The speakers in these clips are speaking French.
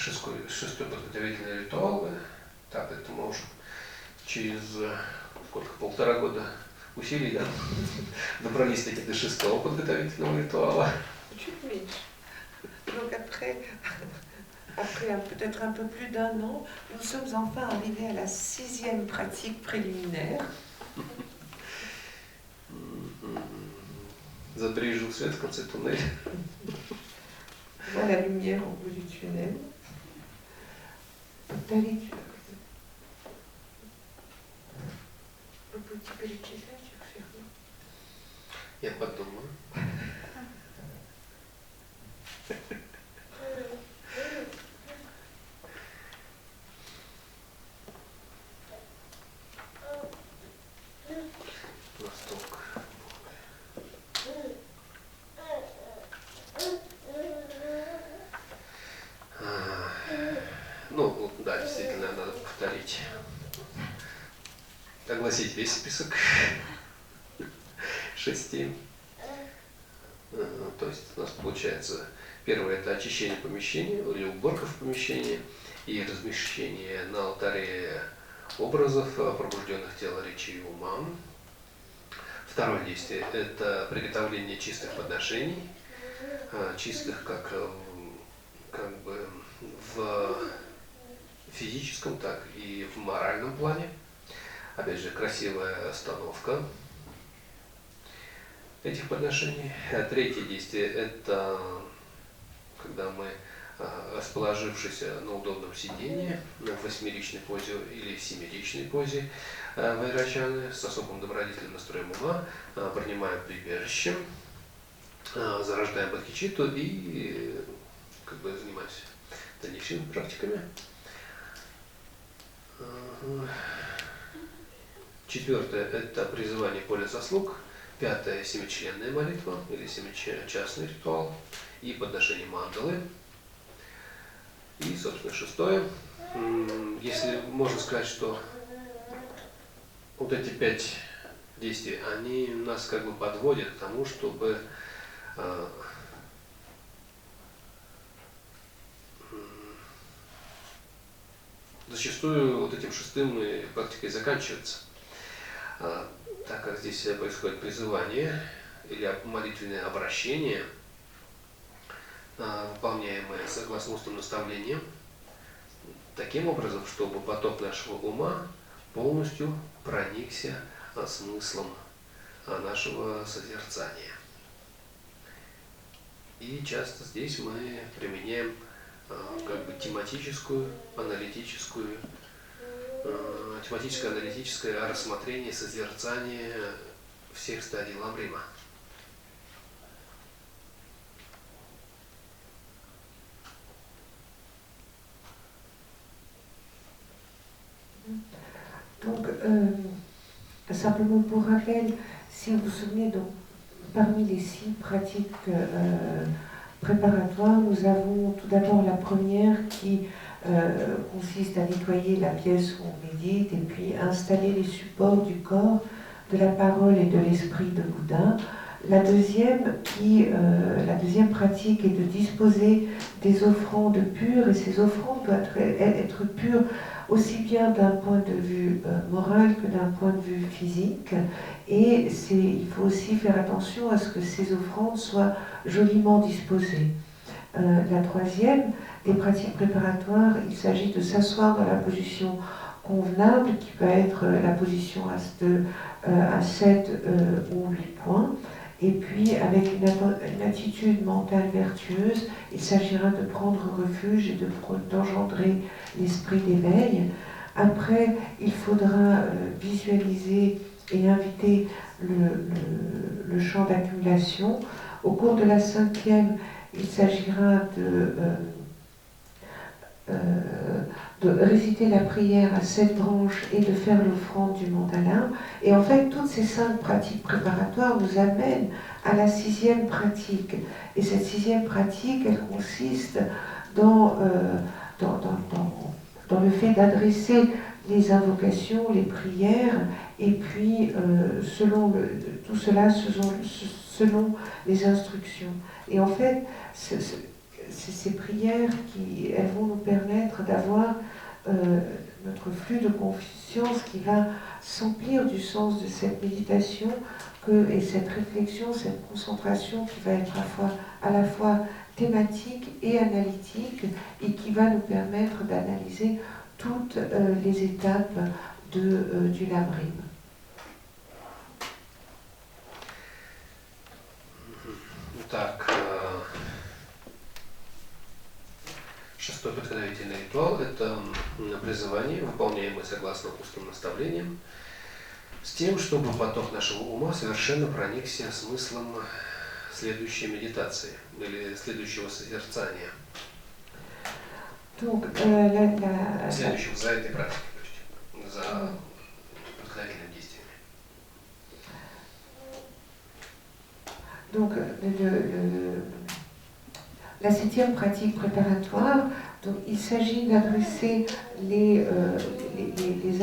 шестой подготовительный ритуал. Так, это мы уже через полтора года усилий, да, добрались таки до шестого подготовительного ритуала. Чуть меньше. Donc après peut-être un peu plus d'un an, nous sommes enfin arrivés à la 6e pratique préliminaire. Забрежил свет в конце туннеля. Voilà la lumière au bout du tunnel. Я подумаю. Восток. Ну, да, действительно, надо повторить. Огласить весь список 6. То есть у нас получается первое — это очищение помещения или уборка в помещении и размещение на алтаре образов пробужденных тела, речи и ума. Второе действие — это приготовление чистых подношений, чистых как бы в физическом, так и в моральном плане. Опять же, красивая остановка этих подношений. Третье действие — это когда мы, расположившись на удобном сидении, в 8-ричной позе или 7-ричной позе вайрачаны, с особым добродетельным настроем ума, принимаем прибежище, зарождаем бодхичитту и как бы занимаемся дальнейшими практиками. Четвертое — это призывание поля заслуг. Пятое — 7-членная молитва или 7-частный ритуал и подношение мандалы. И, собственно, шестое. Если можно сказать, что вот эти 5 действий, они нас как бы подводят к тому, чтобы зачастую вот этим 6-м практикой заканчивается. Так как здесь происходит призывание или молитвенное обращение, выполняемое согласно устным наставлениям, таким образом, чтобы поток нашего ума полностью проникся смыслом нашего созерцания. И часто здесь мы применяем как бы тематическое аналитическое рассмотрение, созерцание всех стадий ламрима. Donc, simplement pour rappel, si vous vous souvenez, donc, parmi les 6 pratiques préparatoires, nous avons tout d'abord la première qui consiste à nettoyer la pièce où on médite et puis à installer les supports du corps, de la parole et de l'esprit de Bouddha. La deuxième pratique est de disposer des offrandes pures, et ces offrandes doivent être pures aussi bien d'un point de vue moral que d'un point de vue physique. Et il faut aussi faire attention à ce que ces offrandes soient joliment disposées. La troisième des pratiques préparatoires, il s'agit de s'asseoir dans la position convenable, qui peut être la position à 7 ou 8 points. Et puis, avec une attitude mentale vertueuse, il s'agira de prendre refuge et d'engendrer l'esprit d'éveil. Après, il faudra visualiser et inviter le champ d'accumulation. Au cours de la 5e, il s'agira de réciter la prière à 7 branches et de faire l'offrande du mandala. Et en fait, toutes ces 5 pratiques préparatoires nous amènent à la 6e pratique. Et cette 6e pratique, elle consiste dans le fait d'adresser les invocations, les prières, et puis tout cela selon les instructions. Et en fait, ces prières elles vont nous permettre d'avoir notre flux de conscience qui va s'emplir du sens de cette méditation et cette réflexion, cette concentration qui va être à la fois thématique et analytique et qui va nous permettre d'analyser toutes les étapes du Lamrim. Так, шестой подготовительный ритуал – это призывание, выполняемое согласно устным наставлениям, с тем, чтобы поток нашего ума совершенно проникся смыслом следующей медитации или следующего созерцания. Следующего за этой практикой, за подготовительными действиями. Donc, la 7e pratique préparatoire, donc, il s'agit d'adresser les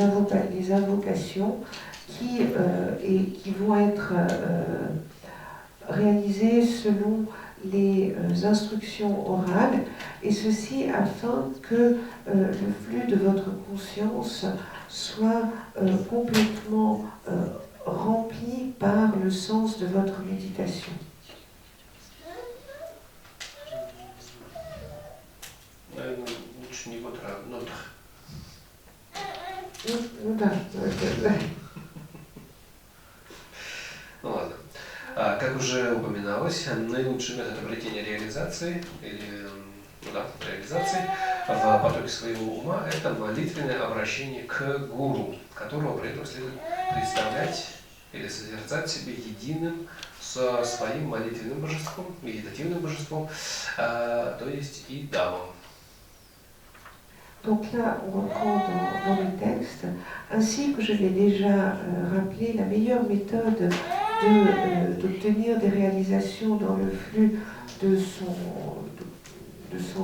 invocations qui vont être réalisées selon les instructions orales, et ceci afin que le flux de votre conscience soit complètement rempli par le sens de votre méditation. Лучше не в нотах. Ну да. Ну ладно. Как уже упоминалось, наилучший метод обретения реализации в потоке своего ума – это молитвенное обращение к гуру, которого при этом следует представлять или созерцать себе единым со своим молитвенным божеством, медитативным божеством, то есть и дамом. Donc là, on reprend dans le texte, ainsi que je l'ai déjà rappelé, la meilleure méthode d'obtenir des réalisations dans le flux de son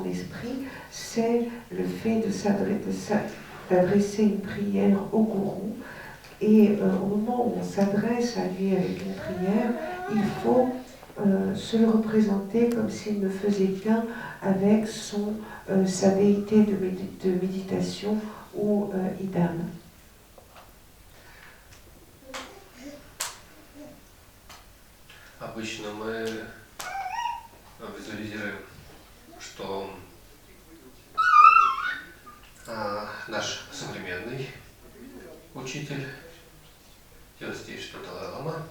esprit, c'est le fait d'adresser une prière au gourou. Et au moment où on s'adresse à lui avec une prière, il faut se le représenter comme s'il ne faisait qu'un avec sa déité de méditation ou idam. Обычно мы визуализируем, что наш современный учитель, Йосиф Далай-лама,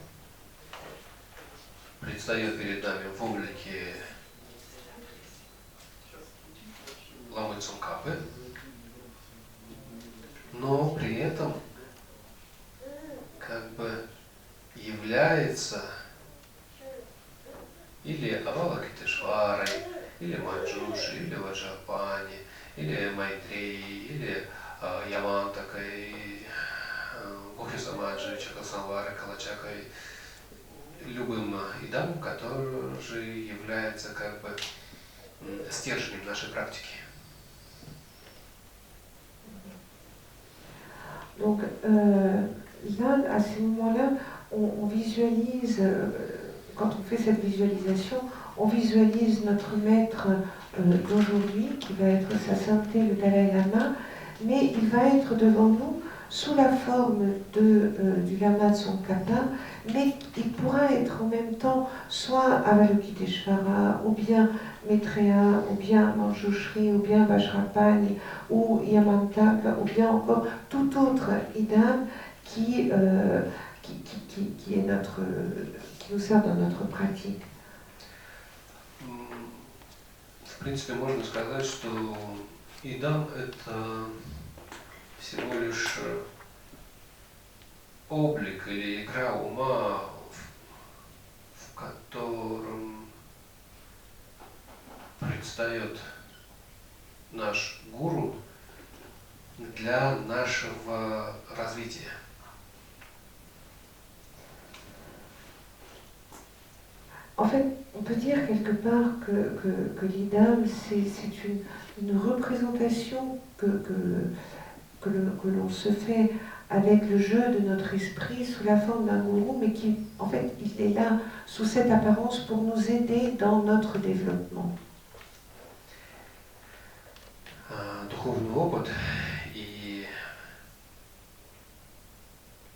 предстает перед нами в облике ламы Цунгкапы, но при этом как бы является или Авалокитешварой, или Манджуши, или Ваджапани, или Майтреи, или Ямантакой, Гухи-самаджи, Чакасамвары, Калачакой, любым идамом, который же является как бы стержнем нашей практики. Donc là, à ce moment-là, on visualise, quand on fait cette visualisation, on visualise notre maître d'aujourd'hui, qui va être sa sainteté, le Dalai Lama, mais il va être devant nous sous la forme du Lama Tsongkhapa, mais il pourra être en même temps soit Avalokiteshvara, ou bien Maitreya, ou bien Manjushri, ou bien Vajrapani, ou Yamantaka, ou bien encore tout autre idam qui nous sert dans notre pratique. В принципе, можно сказать, что идам – это всего лишь облик или игра ума, в котором предстает наш гуру для нашего развития. En fait, on peut dire quelque part que l'idam, c'est une représentation que l'on se fait avec le jeu de notre esprit sous la forme d'un gourou, mais qui, en fait, il est là sous cette apparence pour nous aider dans notre développement. духовный опыт и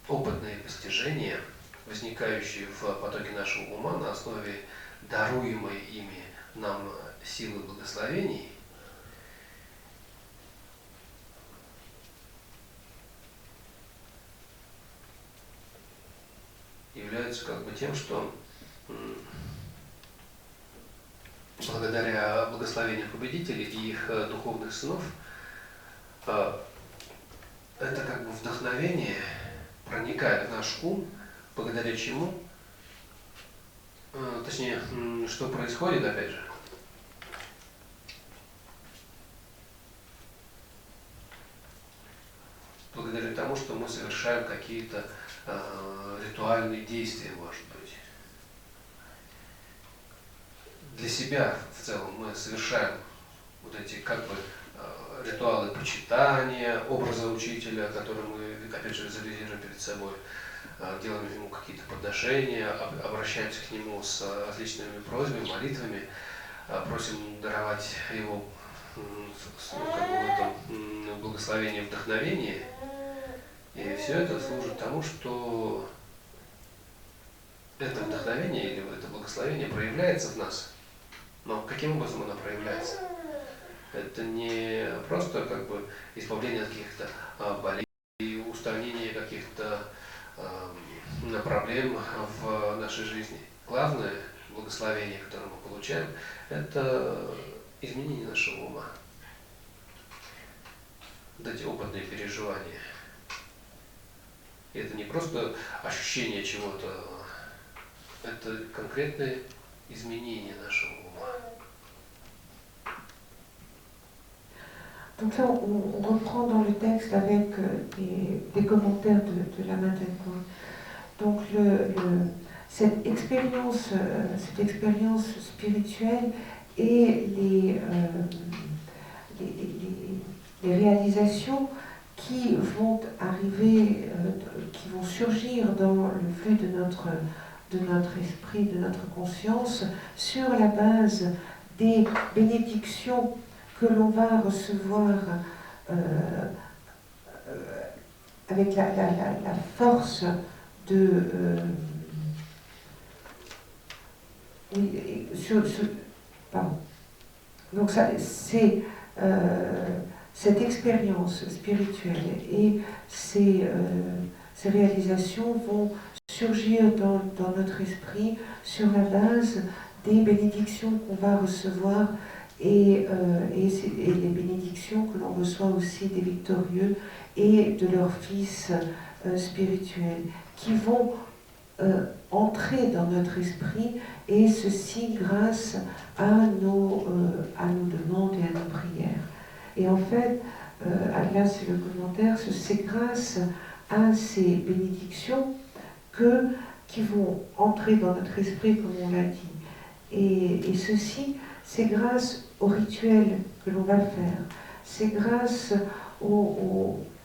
опытные постижения, возникающие в потоке нашего ума на основе даруемой ими нам силы благословений, являются как бы тем, что благодаря благословению победителей и их духовных сынов, это как бы вдохновение проникает в наш ум, благодаря чему, точнее, что происходит, опять же, благодаря тому, что мы совершаем какие-то ритуальные действия, может быть. Для себя в целом мы совершаем вот эти как бы ритуалы почитания образа учителя, который мы, опять же, визуализируем перед собой, делаем ему какие-то подношения, обращаемся к нему с различными просьбами, молитвами, просим даровать его как бы, это, благословение, вдохновение. И все это служит тому, что это вдохновение или это благословение проявляется в нас. Но каким образом оно проявляется? Это не просто как бы избавление от каких-то болезней, устранение каких-то проблем в нашей жизни. Главное благословение, которое мы получаем, это изменение нашего ума. Вот эти опытные переживания. И это не просто ощущение чего-то, это конкретное изменение нашего ума. Donc là, on reprend dans le texte avec des commentaires de la Madeleine. Donc cette expérience spirituelle et les réalisations qui vont arriver, qui vont surgir dans le flux de notre esprit, de notre conscience, sur la base des bénédictions que l'on va recevoir avec la force de... pardon. Donc ça, c'est cette expérience spirituelle et ces réalisations vont surgir dans notre esprit sur la base des bénédictions qu'on va recevoir et les bénédictions que l'on reçoit aussi des victorieux et de leurs fils spirituels qui vont entrer dans notre esprit, et ceci grâce à nos demandes et à nos prières. Et en fait, là c'est le commentaire, c'est grâce à ces bénédictions qui vont entrer dans notre esprit, comme on l'a dit. Et ceci, c'est grâce au rituel que l'on va faire. C'est grâce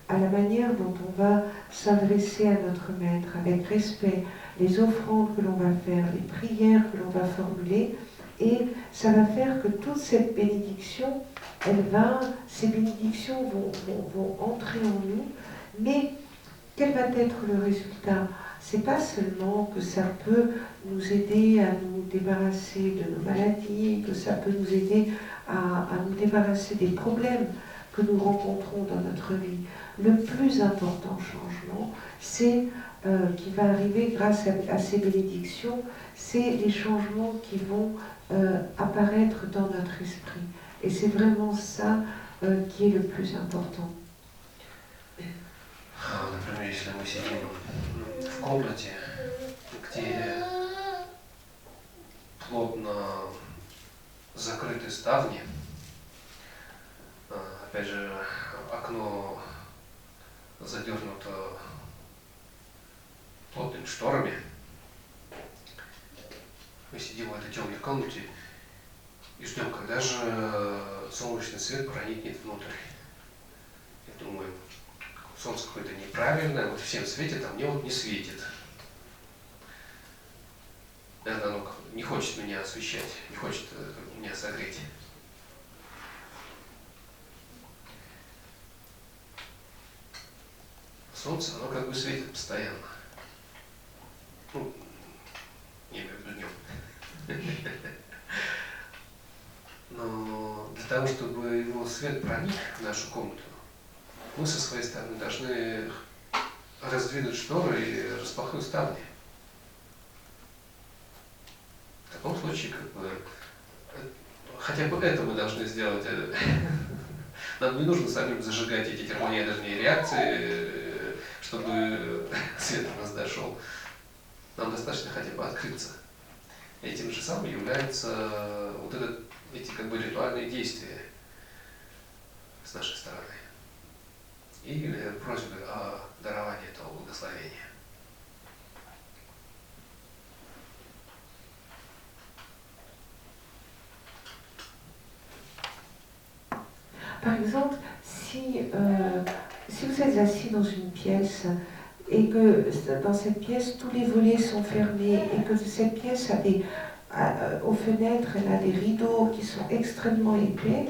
à la manière dont on va s'adresser à notre Maître, avec respect, les offrandes que l'on va faire, les prières que l'on va formuler, et ça va faire que toute cette bénédiction, ces bénédictions vont entrer en nous, mais quel va être le résultat? C'est pas seulement que ça peut nous aider à nous débarrasser de nos maladies, que ça peut nous aider à nous débarrasser des problèmes que nous rencontrons dans notre vie. Le plus important changement, c'est qui va arriver grâce à ces bénédictions, c'est les changements qui vont apparaître dans notre esprit. Et c'est vraiment ça qui est le plus important. Например, если мы сидим в комнате, где плотно закрыты ставни, опять же, окно задернуто плотными шторами, мы сидим в этой темной комнате и ждем, когда же солнечный свет проникнет внутрь. Я думаю, солнце какое-то неправильное, вот всем светит, а мне вот не светит. Наверное, оно не хочет меня освещать, не хочет меня согреть. солнце, оно как бы светит постоянно. Ну, я имею в виду днем. Но для того, чтобы его свет проник в нашу комнату, мы со своей стороны должны раздвинуть шторы и распахнуть ставни. В таком случае, как бы, хотя бы это мы должны сделать. Нам не нужно самим зажигать эти термоядерные реакции, чтобы свет до нас дошел. Нам достаточно хотя бы открыться. Этим же самым являются вот эти как бы ритуальные действия с нашей стороны. И просьбы о даровании этого благословения. Par exemple, si vous êtes assis dans une pièce et que dans cette pièce tous les volets sont fermés et que cette pièce aux fenêtres elle a des rideaux qui sont extrêmement épais,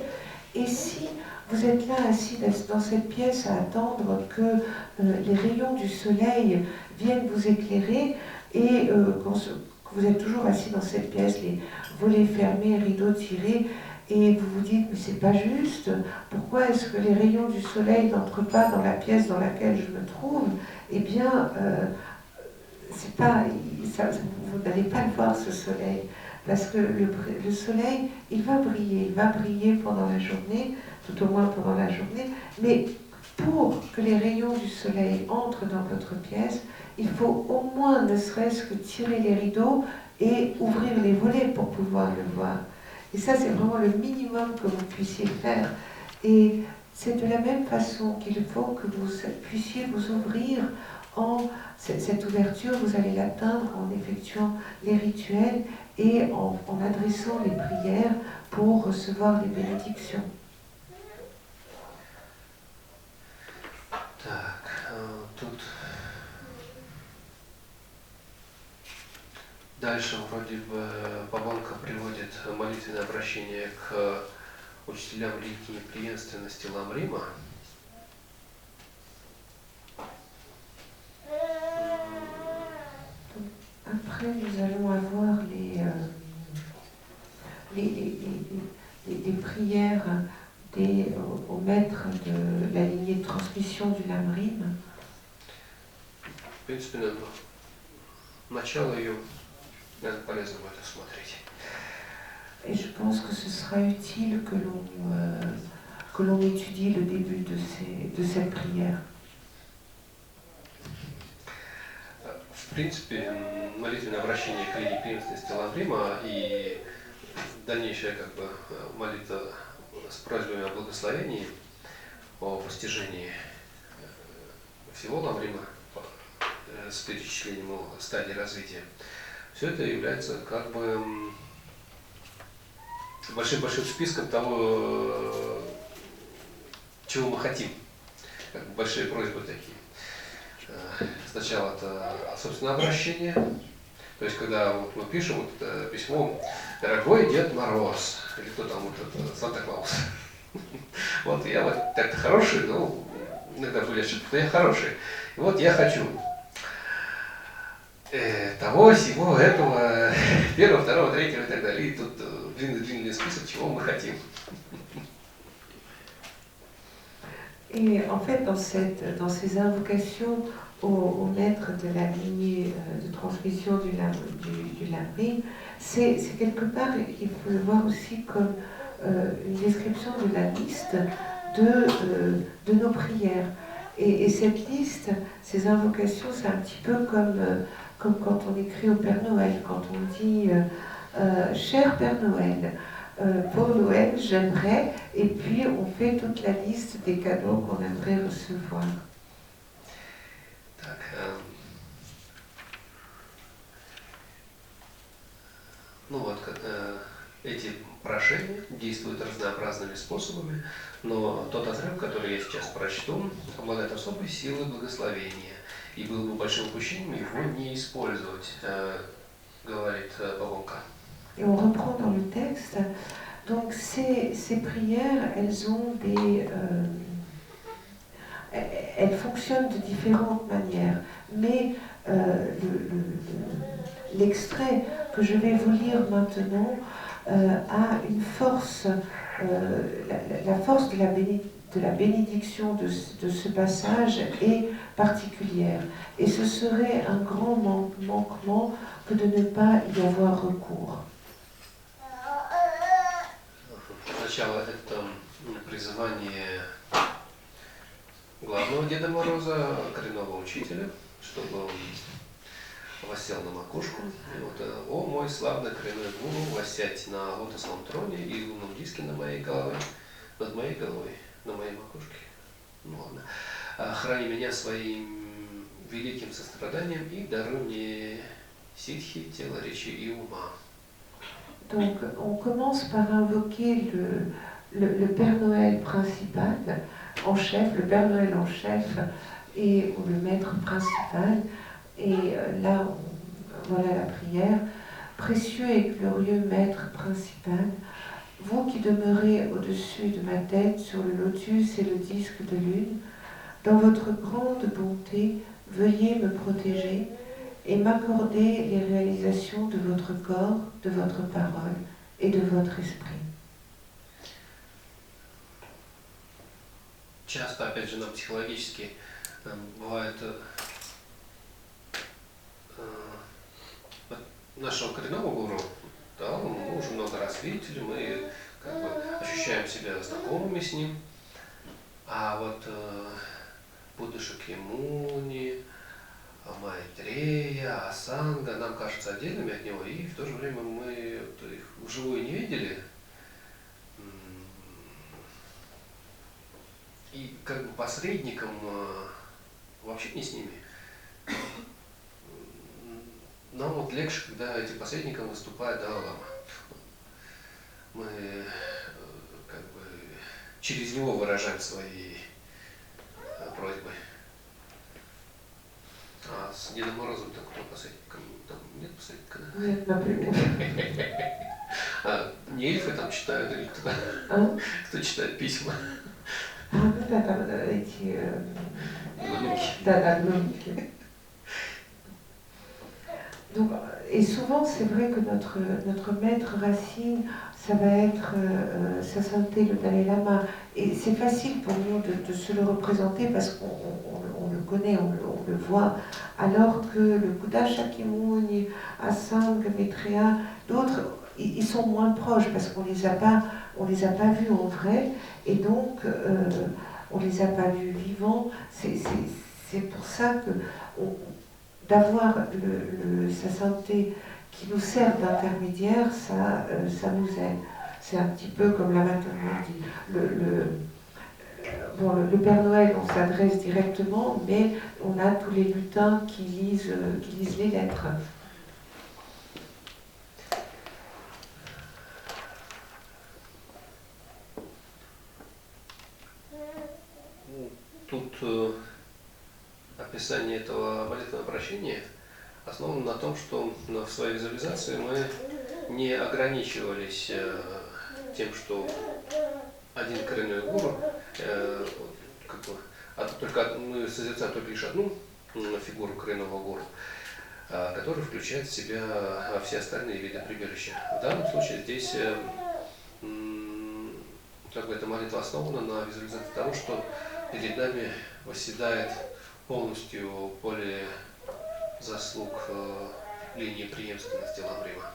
et si vous êtes là assis dans cette pièce à attendre que les rayons du soleil viennent vous éclairer et que vous êtes toujours assis dans cette pièce, les volets fermés, rideaux tirés, et vous vous dites, mais c'est pas juste, pourquoi est-ce que les rayons du soleil n'entrent pas dans la pièce dans laquelle je me trouve? Eh bien, c'est pas, vous n'allez pas le voir ce soleil, parce que le soleil, il va briller pendant la journée, tout au moins pendant la journée, mais pour que les rayons du soleil entrent dans votre pièce, il faut au moins, ne serait-ce que tirer les rideaux et ouvrir les volets pour pouvoir le voir. Et ça, c'est vraiment le minimum que vous puissiez faire. Et c'est de la même façon qu'il faut que vous puissiez vous ouvrir cette ouverture, vous allez l'atteindre en effectuant les rituels et en adressant les prières pour recevoir les bénédictions. Так, тут дальше вроде бы Павонка приводит молитвенное обращение к учителям религии преемственности Ламрима. Après, nous allons avoir les prières aux maîtres de la lignée de transmission du Lamrim. В принципе, начало ее, наверное, полезно будет осмотреть. Et je pense que ce sera utile que l'on étudie le début de cette prière. В принципе, молитвенное обращение к религии преемственности Ламрима и дальнейшая как бы молитва с просьбами о благословении, о постижении всего Ламрима с перечислением стадий развития, все это является как бы большим списком того, чего мы хотим. Как бы большие просьбы такие. Сначала это собственное обращение, то есть когда вот мы пишем вот это письмо «Дорогой Дед Мороз», или кто там вот это, Санта-Клаус. Вот я вот так-то хороший, но иногда были ошибки, но я хороший. И вот я хочу того, сего, этого, первого, второго, третьего и так далее. И тут длинный список, чего мы хотим. Et en fait, dans ces invocations aux maîtres de la lignée de transmission du Lamrim, c'est quelque part, il faut le voir aussi comme une description de la liste de nos prières. Et cette liste, ces invocations, c'est un petit peu comme quand on écrit au Père Noël, quand on dit Cher Père Noël, pour Noël, j'aimerais, et puis on fait toute la liste des cadeaux qu'on aimerait recevoir. Так, ну вот, эти прошения действуют разнообразными способами, но тот отрывок, который я сейчас прочту, обладает особой силой благословения, и было бы большим упущением его не использовать, говорит Павонка. Et on reprend dans le texte. Donc ces prières, elles font fonctionne de différentes manières. Mais l'extrait que je vais vous lire maintenant a une force, la force de la bénédiction de ce passage est particulière. Et ce serait un grand manquement que de ne pas y avoir recours. Сначала это призывание главного Деда Мороза, коренного учителя, чтобы он воссел на макушку. И вот, о мой славный коренной гуру, воссядь на лотосовом троне и лунном диске на моей голове, над моей головой, на моей макушке. Ну ладно. Храни меня своим великим состраданием и даруй мне ситхи, тело, речи и ума. Donc, on commence par invoquer le Père Noël principal, en chef, le Père Noël en chef, ou le maître principal. Et là, voilà la prière. Précieux et glorieux maître principal, vous qui demeurez au-dessus de ma tête sur le lotus et le disque de lune, dans votre grande bonté, veuillez me protéger et m'accorder les réalisations de votre corps, de votre parole et de votre esprit. Часто, опять же, нам психологически бывает нашего коренного гуру, да, мы уже много раз видели, мы как бы ощущаем себя знакомыми с ним, а вот Будда Шакьямуни, Майтрея, Асанга нам кажутся отдельными от него, и в то же время мы их вживую не видели. И как бы посредником в общении с ними нам вот легче, когда этим посредником выступает Далай-лама. Мы как бы через него выражаем свои просьбы. А с Дедом Морозом так кто посредником? Там нет посредника, да? Нет, например. А не эльфы там читают или кто? Кто читает письма? Ah, ну да, там эти... Гномики. Да, гномики. Donc, et souvent, c'est vrai que notre maître racine, ça va être Sa Sainteté le Dalai Lama. Et c'est facile pour nous de se le représenter parce qu'on le connaît, on le voit. Alors que le Bouddha Shakyamuni, Asanga, Maitreya, d'autres, ils sont moins proches parce qu'on les a pas vus en vrai. Et donc, on les a pas vus vivants. C'est pour ça que d'avoir Sa Sainteté qui nous sert d'intermédiaire, ça nous aide. C'est un petit peu comme l'a maintenant dit. Le Père Noël, on s'adresse directement, mais on a tous les lutins qui lisent les lettres. Тут описание этого молитвенного обращения основано на том, что в своей визуализации мы не ограничивались тем, что один коренной гуру, мы созерцаем только лишь одну фигуру коренного гуру, которая включает в себя все остальные виды прибежища. В данном случае здесь как бы эта молитва основана на визуализации того, что перед нами восседает полностью поле заслуг линии преемственности Ламрима.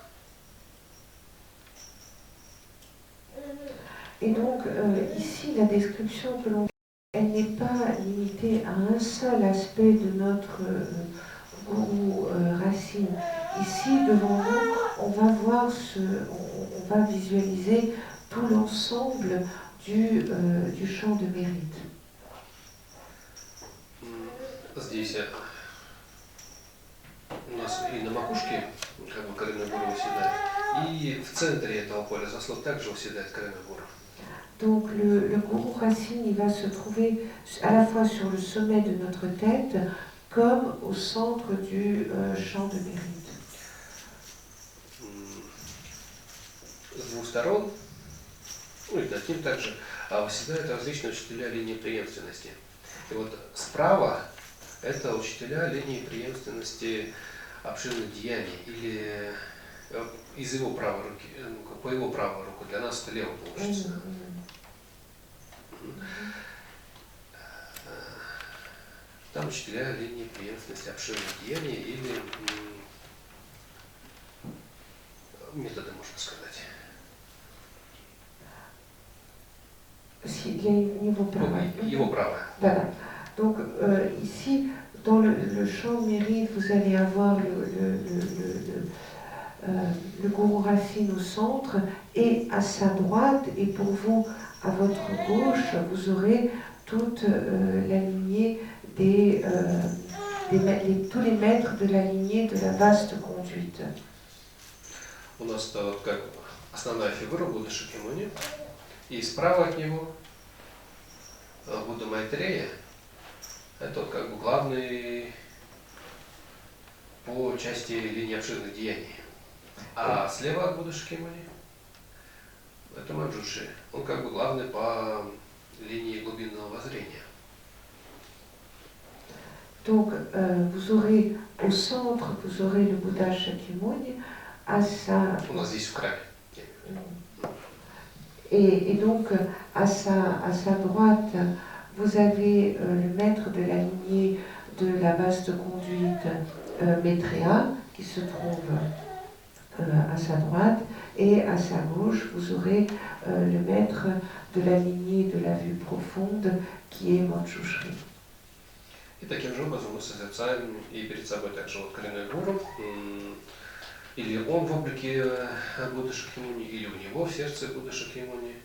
Et donc, ici, la description que l'on fait, elle n'est pas limitée à un seul aspect de notre gourou racine. Ici, devant nous, on va visualiser tout l'ensemble du champ de mérite. Здесь у нас и на макушке как бы коренной гуру восседает, и в центре этого поля заслуг также восседает коренной гуру. Donc le gourou racine, il va se trouver à la fois sur le sommet de notre tête comme au centre du champ de mérite. С двух сторон, ну и над ним также восседают различные учителя линии преемственности. И вот справа это учителя линии преемственности обширных деяний или из его правой руки, по его правой руку. Для нас это лево получится. Там учителя линии преемственности обширных деяний или методы, можно сказать. Il y a une niveau prawa. Его право. Voilà. Donc ici, dans le champ mérite, vous allez avoir le gourou Racine au centre et à sa droite, et pour vous, à votre gauche, vous aurez toute la lignée tous les maîtres de la lignée de la vaste conduite. У нас это вот как основная фигура Будды Шакьямуни, и справа от него Будда Майтрея. Это вот как бы главный по части линии обширных деяний. А слева от Будды Шакьямуни это Манджушри. Он как бы главный по линии глубинного воззрения. Donc, vous aurez au centre, vous aurez le Bouddha Shakyamuni à sa... У нас здесь в крае. Et donc, à sa droite, vous avez le maître de la lignée de la vaste conduite Maitreya, qui se trouve à sa droite, et à sa gauche, vous aurez le maître de la lignée de la vue profonde, qui est Manjushri. И таким же образом мы созерцаем и перед собой также вот коренной гуру, или он в облике Будды Шакьямуни, или у него в сердце Будды Шакьямуни,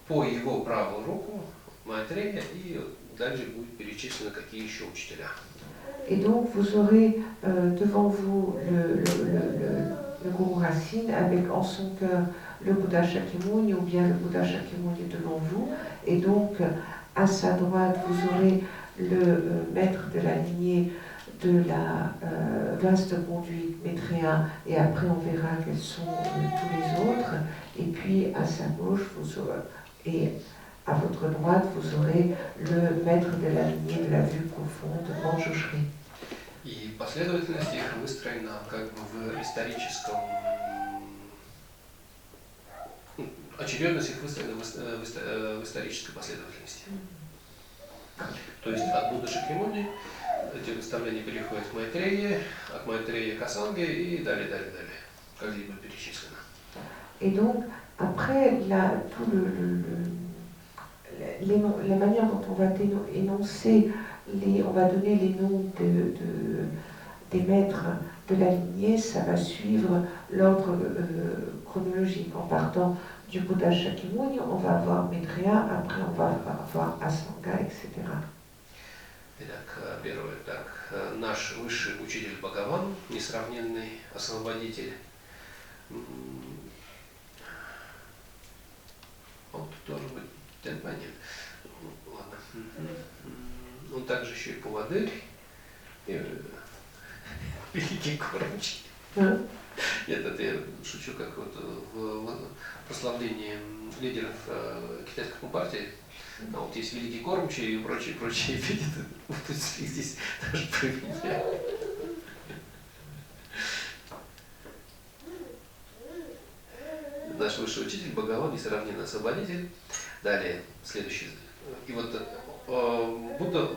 по его правую руку Майтрея, и дальше будет перечислено, какие еще учителя. Et donc vous aurez devant vous le gourou Racine avec en son cœur le Bouddha Shakyamuni ou bien le Bouddha Shakyamuni devant vous, et donc à sa droite vous aurez le maître de la lignée de la vaste conduite Maitreya, et après on verra quels sont tous les autres, et puis à sa gauche vous aurez, et à votre droite vous aurez le maître de la lignée de la vue profonde Manjushri. И последовательность их выстроена как бы в историческом... Очередность их выстроена в исторической последовательности. То есть от Будды Шакьямуни эти выставления переходят к Майтрея, от Майтрея к Асанге и далее, как здесь будет перечислено. Et donc, après, la manière dont on va énoncer, on va donner les noms des maîtres de la lignée, ça va suivre l'ordre chronologique. En partant du Bouddha Shakyamuni, on va avoir Maitreya, après on va avoir Asanga, etc. Итак, первое, наш высший учитель Бхагаван, несравненный освободитель. Он тут должен быть темпанин. Ладно. Он также еще и поводырь, и великий кормчий. Нет, это я шучу, как вот в прославлении лидеров китайской компартии. А вот есть великий кормчий и прочие эпитеты. Вот здесь даже проявление. Наш высший учитель Бхагаван, несравненный освободитель. Далее, следующий. И вот Будда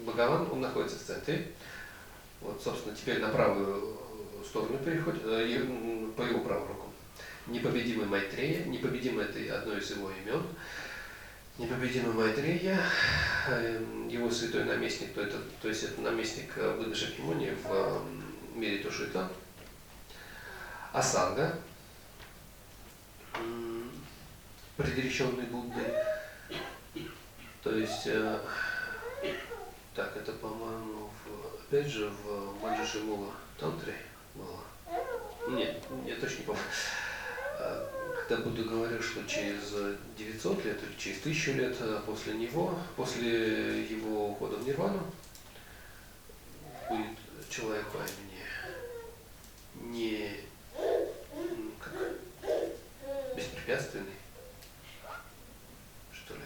Бхагаван, он находится в центре. Вот, собственно, теперь на правую сторону переходит, по его правую руку. Непобедимый Майтрея, непобедимый это одно из его имен. Непобедимый Майтрея, его святой наместник, то есть это наместник Будды Шакьямуни в мире Тушита. Асанга, предреченный Буддой. То есть, так, это, по-моему, опять же, в Манджушри-Мула Тантре было. Нет, я точно не помню. Когда Будда говорил, что через 900 лет или через 1000 лет после него, после его ухода в Нирвану, будет человек по имени не как беспрепятственный, что ли.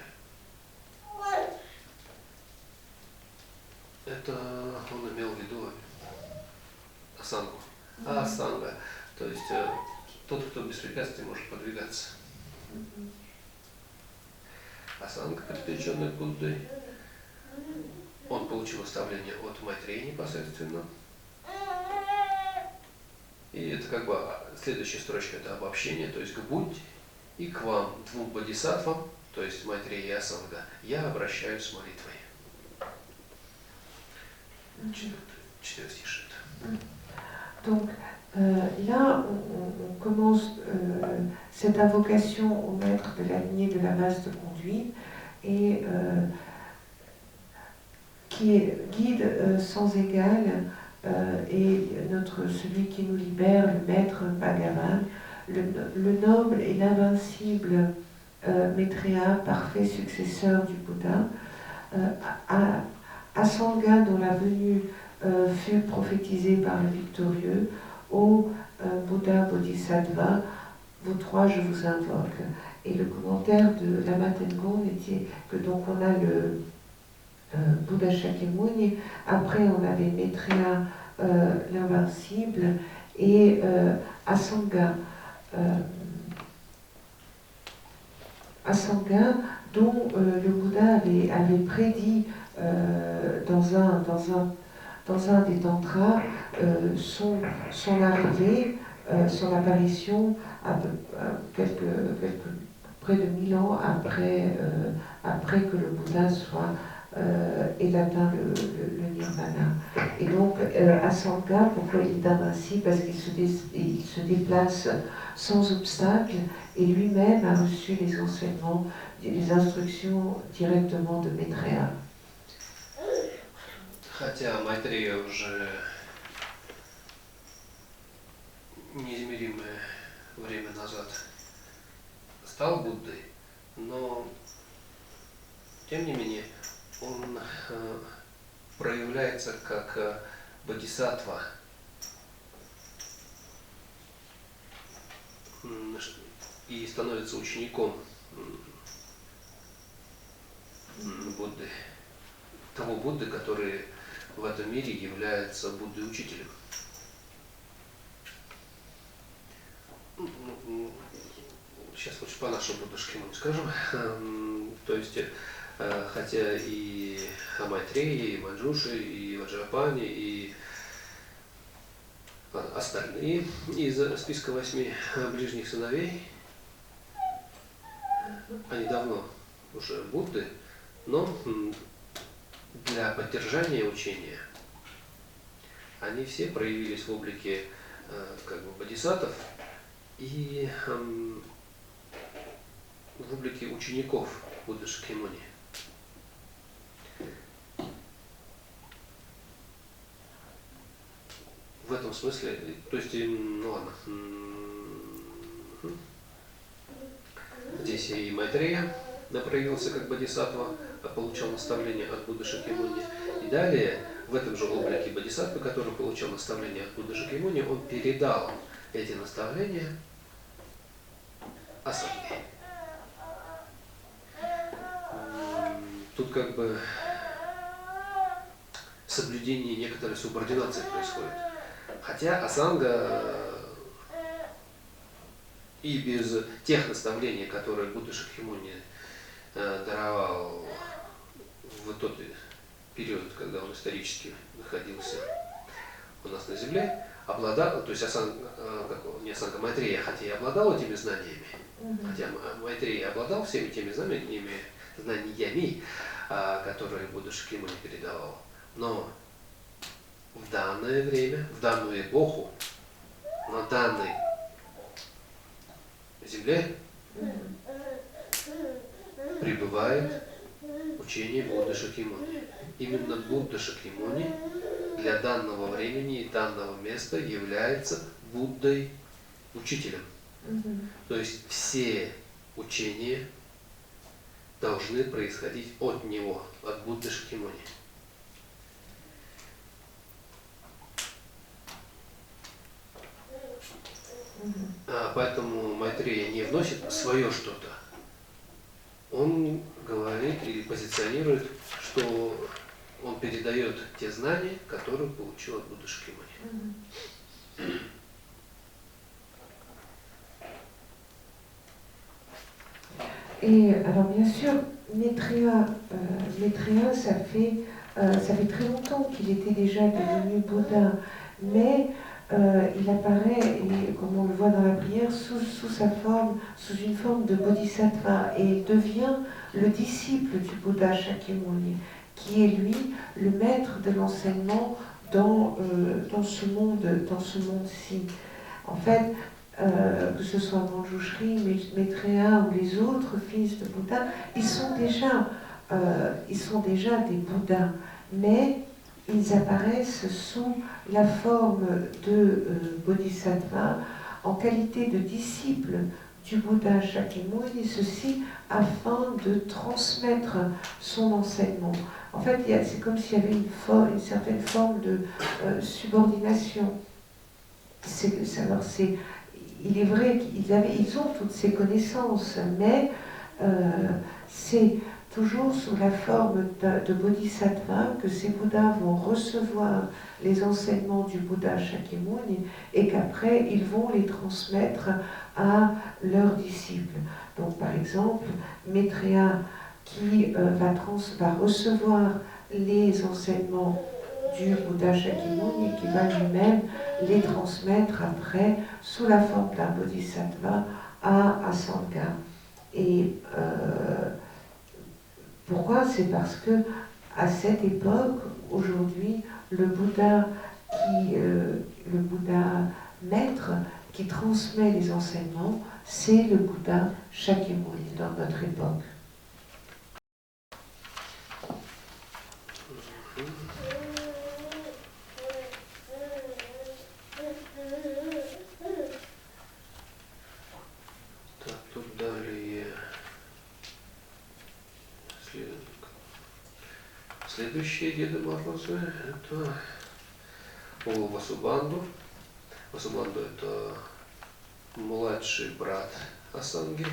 есть тот, кто без препятствий может подвигаться. Асанга, привлеченный Буддой, он получил наставление от Майтреи непосредственно. И это как бы следующая строчка, это обобщение, то есть к Будде и к вам, двум бодхисаттвам, то есть Майтрея и Асанга, я обращаюсь с молитвой. Четырехстишие. Donc là, on commence cette invocation au maître de la lignée de la vaste conduite et qui est guide sans égal et celui qui nous libère, le maître Bhagavan, le noble et l'invincible Maitreya, parfait successeur du Bouddha, Asanga dont la venue fut prophétisée par le victorieux, ô Bouddha Bodhisattva, vous trois je vous invoque. Et le commentaire de Lama Tengon était que donc on a le Bouddha Shakyamuni, après on avait Maitreya l'invincible et Asanga. Asanga dont le Bouddha avait prédit dans un des tantras son arrivée, son apparition près de 1000 ans après que le Bouddha ait atteint le nirvana. Et donc Asanga, pourquoi il est invincible? Parce qu'il se déplace sans obstacle et lui-même a reçu les enseignements, les instructions directement de Maitreya. Хотя Майтрея уже неизмеримое время назад стал Буддой, но тем не менее он проявляется как бодхисаттва и становится учеником Будды, того Будды, который в этом мире является Буддой-учителем. Сейчас лучше по нашему буддушкину скажем. То есть, хотя и Майтрея, и Манджуши, и Ваджрапани, и остальные из списка 8 ближних сыновей, они давно уже Будды, но для поддержания учения они все проявились в облике как бы бодхисаттв и в облике учеников Будды Шакьямуни. В этом смысле, то есть, ну ладно, здесь и Майтрея проявился как бодхисаттва, получал наставление от Будды Шакьямуни. И далее, в этом же облике бодхисаттвы, который получал наставление от Будды Шакьямуни, он передал эти наставления Асанге. Тут как бы соблюдение некоторой субординации происходит. Хотя Асанга и без тех наставлений, которые Будда Шакьямуни даровал в тот период, когда он исторически находился у нас на земле, обладал, то есть не Асанга, Майтрея, хотя и обладал этими знаниями, хотя Майтрея обладал всеми теми знаниями, которые Будда Шакьямуни передавал, но в данное время, в данную эпоху, на данной земле пребывает учение Будды Шакьямуни. Именно Будда Шакьямуни для данного времени и данного места является Буддой-учителем. То есть все учения должны происходить от него, от Будды Шакьямуни. Поэтому Майтрея не вносит свое что-то. Он говорит или позиционирует, что он передает те знания, которые получил от Будды Шакьямуни. Et alors bien sûr, Maitreya, ça fait très longtemps qu'il était déjà devenu Bouddha, mais il apparaît, et comme on le voit dans la prière, sous une forme de bodhisattva, et devient le disciple du Bouddha Shakyamuni, qui est lui le maître de l'enseignement dans ce monde-ci. En fait, que ce soit Manjushri, Maitreya ou les autres fils de Bouddha, ils sont déjà des Bouddhas, mais ils apparaissent sous la forme de Bodhisattva en qualité de disciples du Bouddha Shakyamuni, ceci afin de transmettre son enseignement. En fait, c'est comme s'il y avait une certaine forme de subordination. Il est vrai qu'ils ont toutes ces connaissances, mais c'est toujours sous la forme de bodhisattva que ces Bouddhas vont recevoir les enseignements du Bouddha Shakyamuni et qu'après ils vont les transmettre à leurs disciples. Donc par exemple, Maitreya qui va recevoir les enseignements du Bouddha Shakyamuni qui va lui-même les transmettre après sous la forme d'un bodhisattva à Asanga. Et pourquoi? C'est parce que à cette époque, aujourd'hui, le Bouddha maître qui transmet les enseignements, c'est le Bouddha Shakyamuni dans notre époque. Так, тут далее следующие Деды Морозы это Васубанду. Васубанду это младший брат Асанги.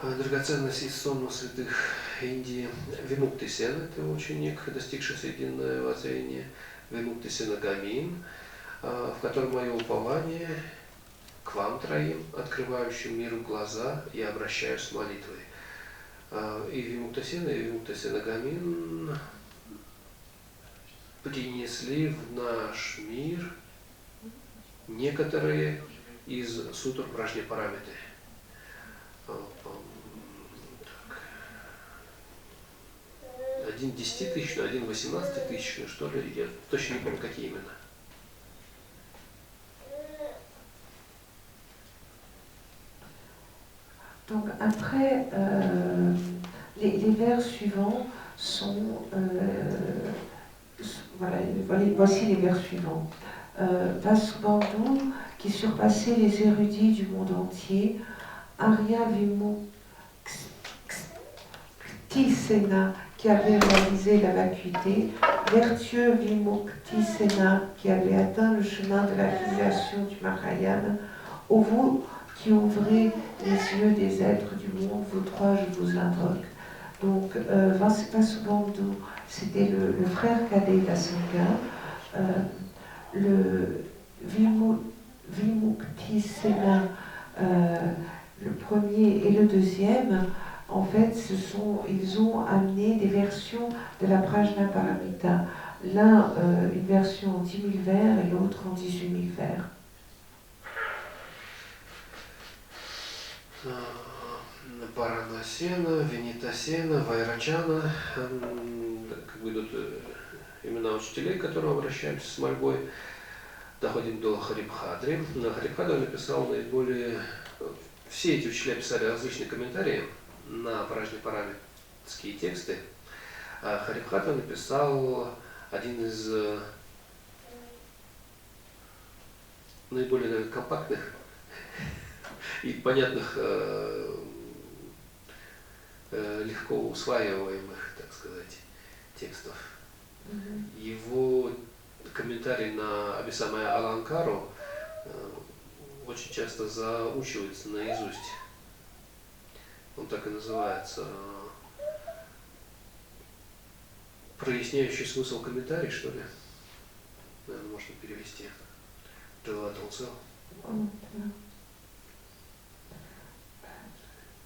Драгоценность из сонма святых Индии. Вимуктисен – это ученик, достигший срединного зрения. Вимуктисена Гамин, в котором мое упование к вам троим, открывающим миру глаза, я обращаюсь с молитвой. И Вимуктисена Гамин принесли в наш мир некоторые из сутр Пражняпарамиты. Один 10-тысячный, один 18-тысячный, что ли, я точно не помню, какие именно. Donc après, les vers suivants sont... voici les vers suivants. Vasubandhu, qui surpassait les érudits du monde entier, Arya Vimuktisena, qui avait réalisé la vacuité, vertueux Vimuktisena, qui avait atteint le chemin de l'accumulation du Mahayana, ô vous qui ouvrez les yeux des êtres du monde, vous trois, je vous invoque. Donc, Vasubandhu, c'était le frère cadet d'Asanga. Le Vimuktisena, le premier et le deuxième, en fait, ils ont amené des versions de la Prajnaparamita. L'un, une version en 10 000 vers et l'autre en 18 000 vers. Паранасена, Винитасена, Вайрачана, как бы идут имена учителей, к которым обращаемся с мольбой. Доходим до Харибхадри. Харибхадри написал наиболее... Все эти учителя писали различные комментарии на пражняпарамитские тексты. А Харибхадри написал один из наиболее, наверное, компактных и понятных, легко усваиваемых, так сказать, текстов. Его комментарий на Абисамая Аланкару очень часто заучивается наизусть. Он так и называется. Проясняющий смысл комментарий, что ли? Наверное, можно перевести.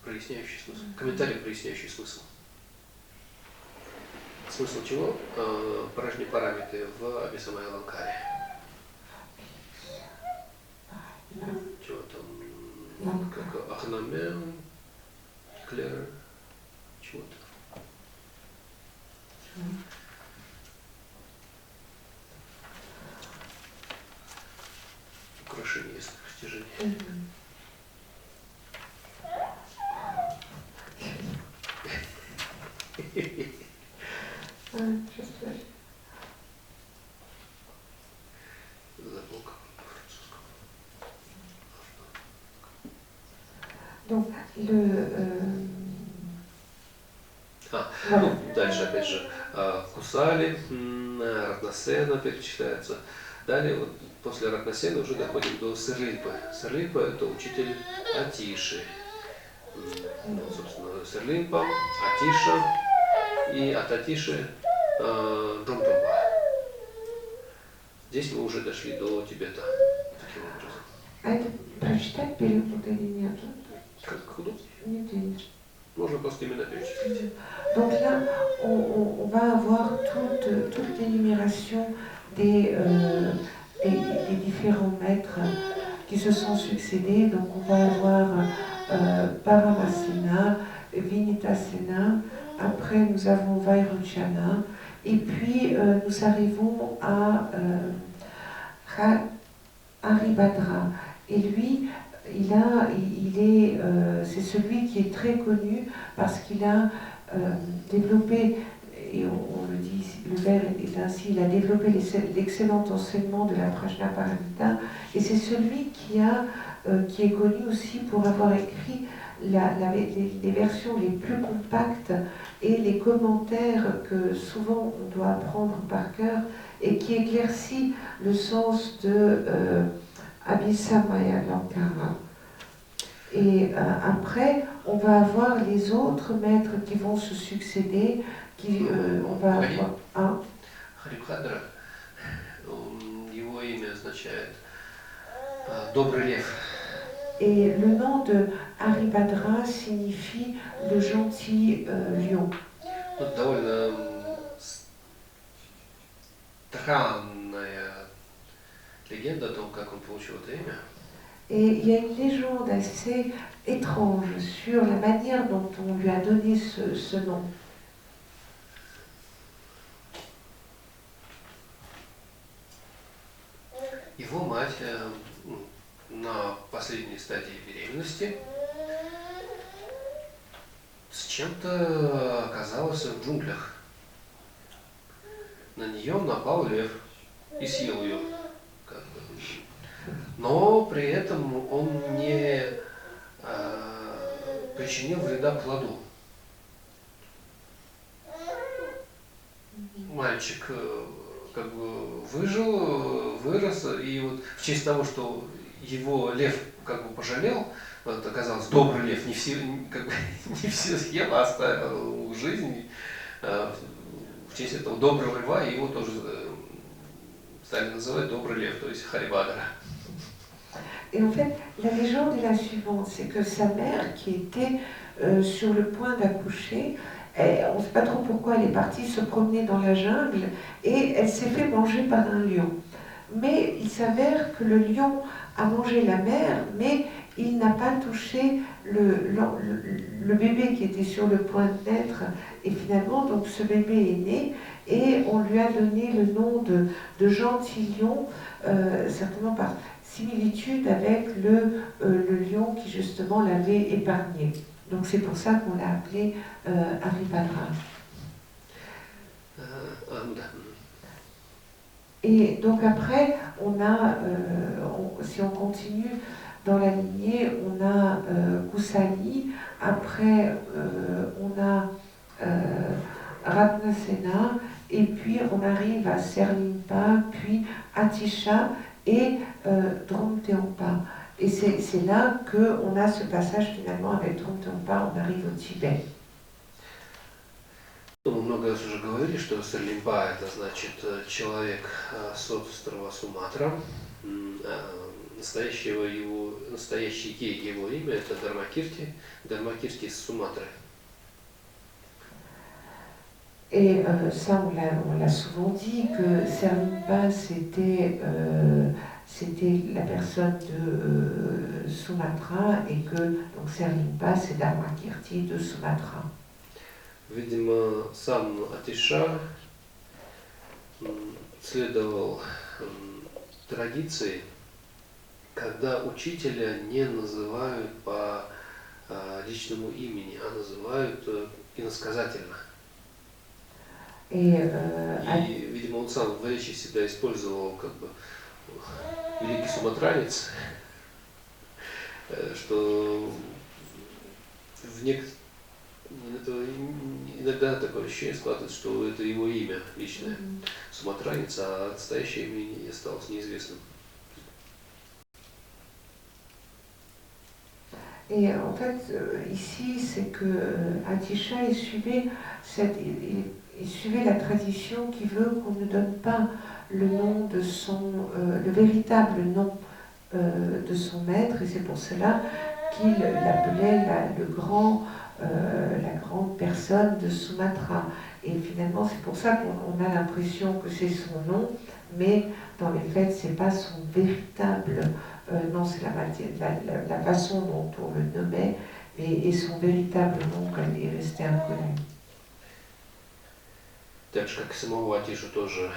проясняющий смысл. Комментарий, проясняющий смысл. Смысл чего? Пражни парамиты в Абисамай Аланкаре. Чего там? Как Ахнамен, Клера, чего-то. Украшение есть растяжение. Забыл, как по-французскому. Donc, Ну, дальше, опять же, Кусали, Ратнасена перечисляется. Далее, вот, после Ратнасена уже доходим до Серлипы. Серлипа – это учитель Атиши. Ну, собственно, Серлипа, Атиша и от Атиши Джумтумба. Здесь мы уже дошли до Тибета. Таким образом. а это прочитать перевод или нет? Как удобнее? Нет. Можно просто именно перечислить. Donc là, on va avoir toute l'énumération des différents maîtres qui se sont succédés. Donc on va avoir Paramasena, Vinitasena, après nous avons Vairocana, et puis nous arrivons à Haribhadra. Et lui, c'est celui qui est très connu parce qu'il a développé, et on le dit, le vers est ainsi, il a développé l'excellent enseignement de la Prajnaparamita, et c'est celui qui est connu aussi pour avoir écrit les versions les plus compactes et les commentaires que souvent on doit apprendre par cœur et qui éclaircit le sens de Abhisamaya Lankara. Et après, on va avoir les autres maîtres qui vont se succéder, on va avoir un. Харибхадра, его имя означает добрый лев. Et le nom de Haribhadra signifie le gentil lion. Вот довольно странная легенда о том, как он получил это имя. Et il y a une légende assez étrange sur la manière dont on lui a donné ce nom. Его мать на последней стадии беременности с чем-то оказалась в джунглях. На нее напал лев и съел ее. Но при этом он не причинил вреда плоду. Мальчик как бы выжил, вырос, и вот в честь того, что его лев как бы пожалел, вот оказалось, добрый лев не все съел, а оставил жизнь. В честь этого доброго льва его тоже стали называть добрый лев, то есть Харибхадра. Et en fait, la légende est la suivante, c'est que sa mère, qui était sur le point d'accoucher, on ne sait pas trop pourquoi elle est partie se promener dans la jungle et elle s'est fait manger par un lion. Mais il s'avère que le lion a mangé la mère, mais il n'a pas touché le bébé qui était sur le point de naître. Et finalement, donc, ce bébé est né et on lui a donné le nom de gentil lion, certainement par similitude avec le lion qui justement l'avait épargné. Donc c'est pour ça qu'on l'a appelé Haribhadra. Et donc après, on a, si on continue dans la lignée, on a Kusali, après on a Ratnasena, et puis on arrive à Serlimpa, puis Atisha et Dromteompa. Et c'est là qu'on a ce passage finalement avec Dromteompa, on arrive au Tibet. Мы много раз уже говорили, что Серлимпа это значит человек с острова Суматра. настоящее его имя это Дармакирти, Дармакирти из Суматры. Et ça, on l'a souvent dit que Serlimpa, c'était la personne de Sumatra et que donc Serlimpa, c'est Dharmakirti de Sumatra. Видимо, сам Атиша следовал традиции, когда учителя не называют по личному имени, а называют иносказательно. И, видимо, он сам в речи всегда использовал как бы великий суматранец, что иногда такое ощущение складывается, что это его имя личное, суматранец, а настоящее имя осталось неизвестным. Et en fait, ici, c'est que Atisha, il suivait la tradition qui veut qu'on ne donne pas le nom de le véritable nom de son maître, et c'est pour cela qu'il l'appelait la grande personne de Sumatra. Et finalement, c'est pour ça qu'on a l'impression que c'est son nom, mais dans les faits, c'est pas son véritable nom, c'est la façon dont on le nommait, et son véritable nom est resté inconnu. Так же, как и самого Атишу тоже,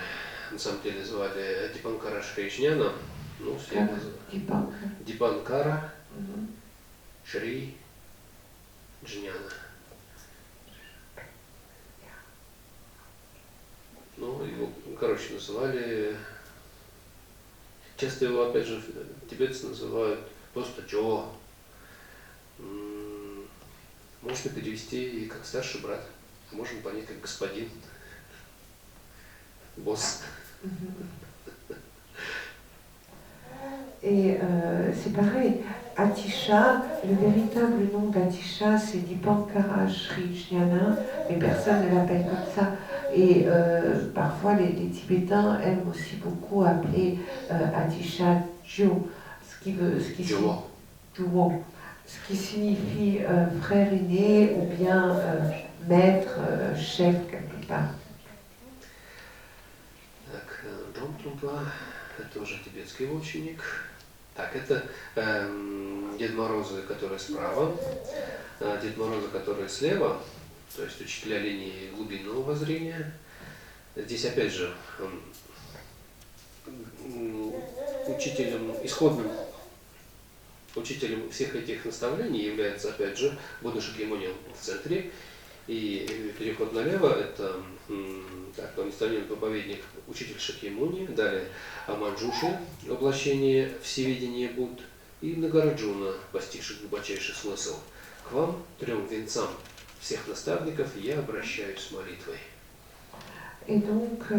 на самом деле, звали Дипанкара Шри Джняна, ну, все его называют. Дипанкара Шри Джняна. Ну, его, короче, называли, часто его, опять же, тибетцы называют просто Джо. Можно перевести и как старший брат, а можно понять как господин. Boss. Et c'est pareil, Atisha, le véritable nom d'Atisha, c'est Dipankara Sri Jnana, mais personne ne l'appelle comme ça. Et parfois les Tibétains aiment aussi beaucoup appeler Atisha Jyo, ce qui signifie frère aîné ou bien maître, chef quelque part. Так, Джонтумпа, это уже тибетский ученик. Так, это Дед Морозы, которые справа, Дед Морозы, которые слева, то есть учителя линии глубинного воззрения. Здесь опять же исходным учителем всех этих наставлений является опять же Будда Шакьямуни в центре. И переход налево это несомненный проповедник, учитель Шакьямуни, далее Аманджуши, воплощение всевидения Будд, и Нагараджуна, постигший глубочайший смысл. К вам, трем венцам всех наставников, я обращаюсь с молитвой. Et donc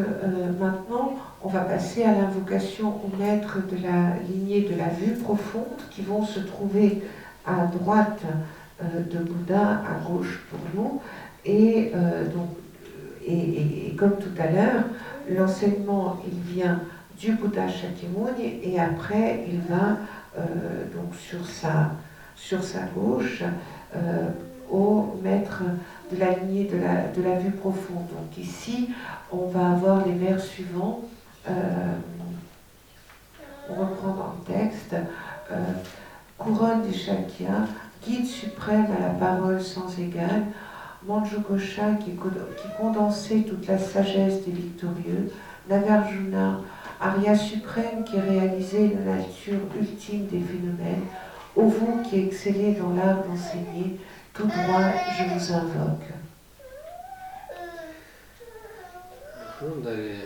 maintenant, on va passer à l'invocation aux maîtres de la lignée de la vue profonde qui vont se trouver à droite de Bouddha, à gauche pour nous. Et comme tout à l'heure, l'enseignement il vient du Bouddha Shakyamuni et après il va donc sur sa gauche au maître de la lignée de la vue profonde. Donc ici, on va avoir les vers suivants. On reprend dans le texte. Couronne des Shakyas, guide suprême à la parole sans égale, Manjughosha qui condensait toute la sagesse des victorieux, Nagarjuna, Arya suprême qui réalisait la nature ultime des phénomènes, ô vous qui excellez dans l'art d'enseigner, tout droit je vous invoque. Далее,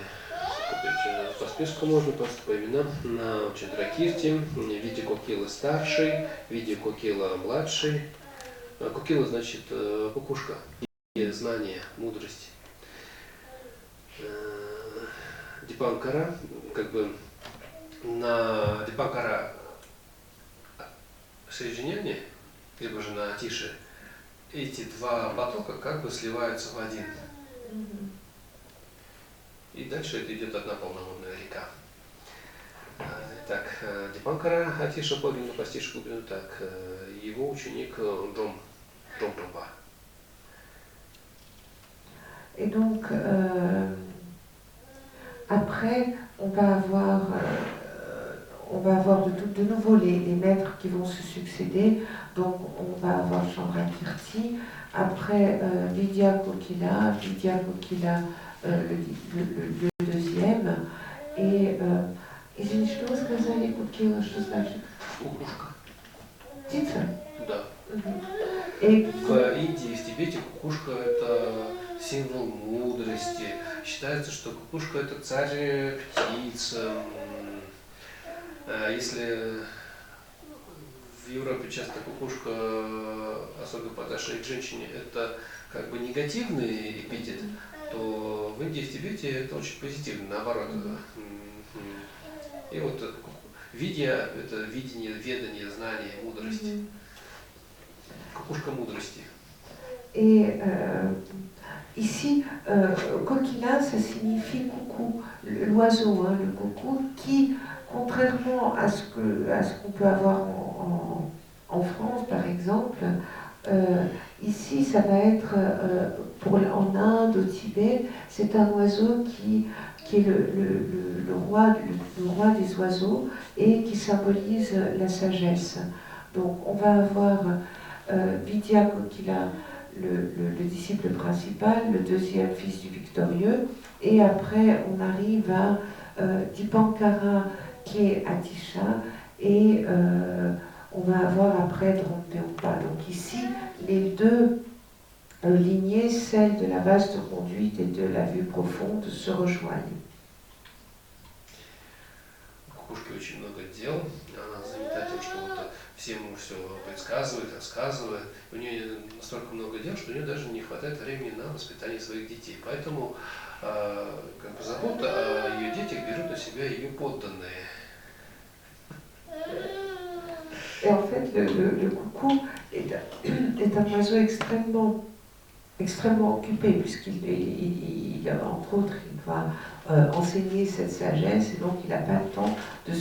по списку можно просто по именам на Чандракирти, Види Кокила старший, Види Кокила младший. Кокила значит кукушка, знание, мудрость. Дипанкара, как бы на Дипанкара соединение, либо же на Атише, эти два потока как бы сливаются в один. И дальше это идет одна полноводная река. Так, Дипанкара Атиша Павлину Пастишку, так, его ученик Джомпа. Et donc, après, on va avoir de nouveau les maîtres qui vont se succéder. Donc, on va avoir Chandrakirti, après Vidya Kokila, le deuxième. Et извини, что вы сказали, Кукила, что значит? Кукушка. Птица? Да. И в Индии, в Тибете кукушка это символ мудрости. Считается, что кукушка это царь птиц. Если в Европе часто кукушка, особенно по отношению к женщине, это как бы негативный эпитет, то в Индии, в Тибете это очень позитивно, наоборот. И вот видя это видение, ведание, знание, мудрость. Кукушка мудрости. Et ici, Kokila, ça signifie coucou, l'oiseau, hein, le coucou, qui, contrairement à ce qu'on peut avoir en France, par exemple, ici, ça va être, en Inde, au Tibet, c'est un oiseau qui est le roi des oiseaux et qui symbolise la sagesse. Donc, on va avoir Vidya Kokila, le disciple principal, le deuxième fils du victorieux, et après on arrive à Dipankara qui est Atisha, et on va avoir après Drompeompa. Donc ici, les deux lignées, celle de la vaste conduite et de la vue profonde, se rejoignent. Кукушке очень много дел, она занята тем, что вот всем все предсказывает, рассказывает. У нее настолько много дел, что у нее даже не хватает времени на воспитание своих детей. Поэтому как бы забота о ее детях берут на себя ее подданные. Et en fait, le coucou est un oiseau extrêmement occupé, puisqu'il entre autres, il va enseigner cette sagesse, et donc il n'a pas le temps de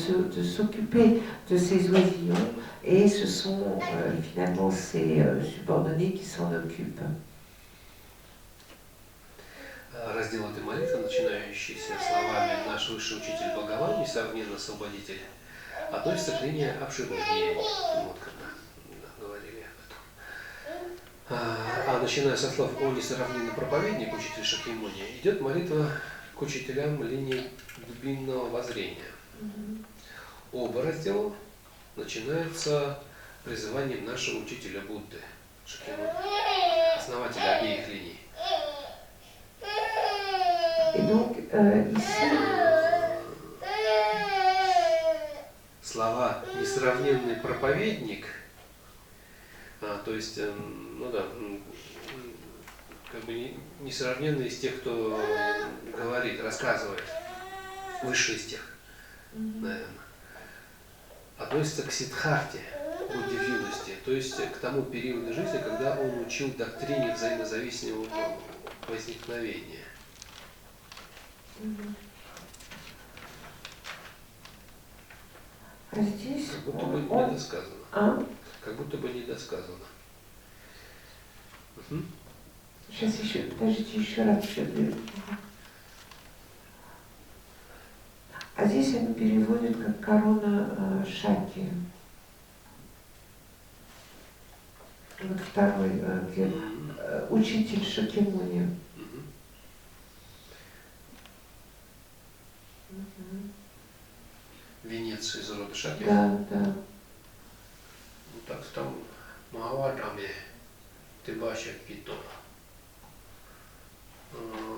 s'occuper de ses oisillons, et ce sont finalement ses subordonnés qui s'en occupent. Раздел этой молитвы, начинающийся словами «Наш высший учитель Бхагаван, несравненно освободитель», относится к линии обширных деяний. Вот когда говорили об этом. А начиная со слов «О несравненный проповедник, учитель Шакьямуни», идет молитва к учителям линии глубинного воззрения. Оба раздела начинаются призыванием нашего учителя Будды, Шакьямуни, основателя обеих линий. Et donc, ici, слова «несравненный проповедник», то есть, ну да, как бы несравненный из тех, кто говорит, рассказывает, высший из тех, наверное, относится к Сиддхарте, Будде в юности, то есть к тому периоду жизни, когда он учил доктрине взаимозависимого возникновения. а здесь Как будто бы недосказано. Как будто бы недосказано. Сейчас еще, подождите, еще раз. А здесь они переводят как корона Шаки. Вот второй, где учитель Шакьямуни. Венец из рода Шакьев. Да. Ну, так там Махавадаме Тибаша Кито.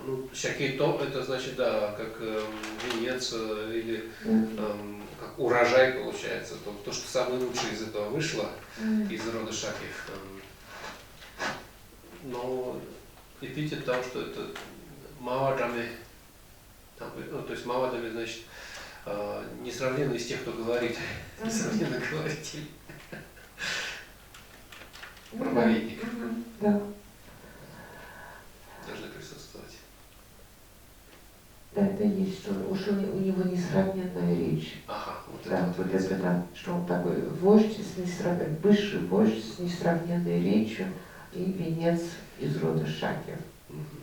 Ну, Шакито это значит, да, как венец или как урожай получается. То, что самое лучшее из этого вышло, из рода Шакьев. Но эпитет того, что это Махавадаме, ну, то есть Махавадаме значит несравненно из тех, кто говорит, несравненно говоритель. Проповедник. Да. Должны присутствовать. Да, это есть, что у уж у него несравненная речь. Ага, вот Да, это вот вот. это да, что он такой вождь, высший вождь с несравненной речью и венец из рода Шакья. Мгм.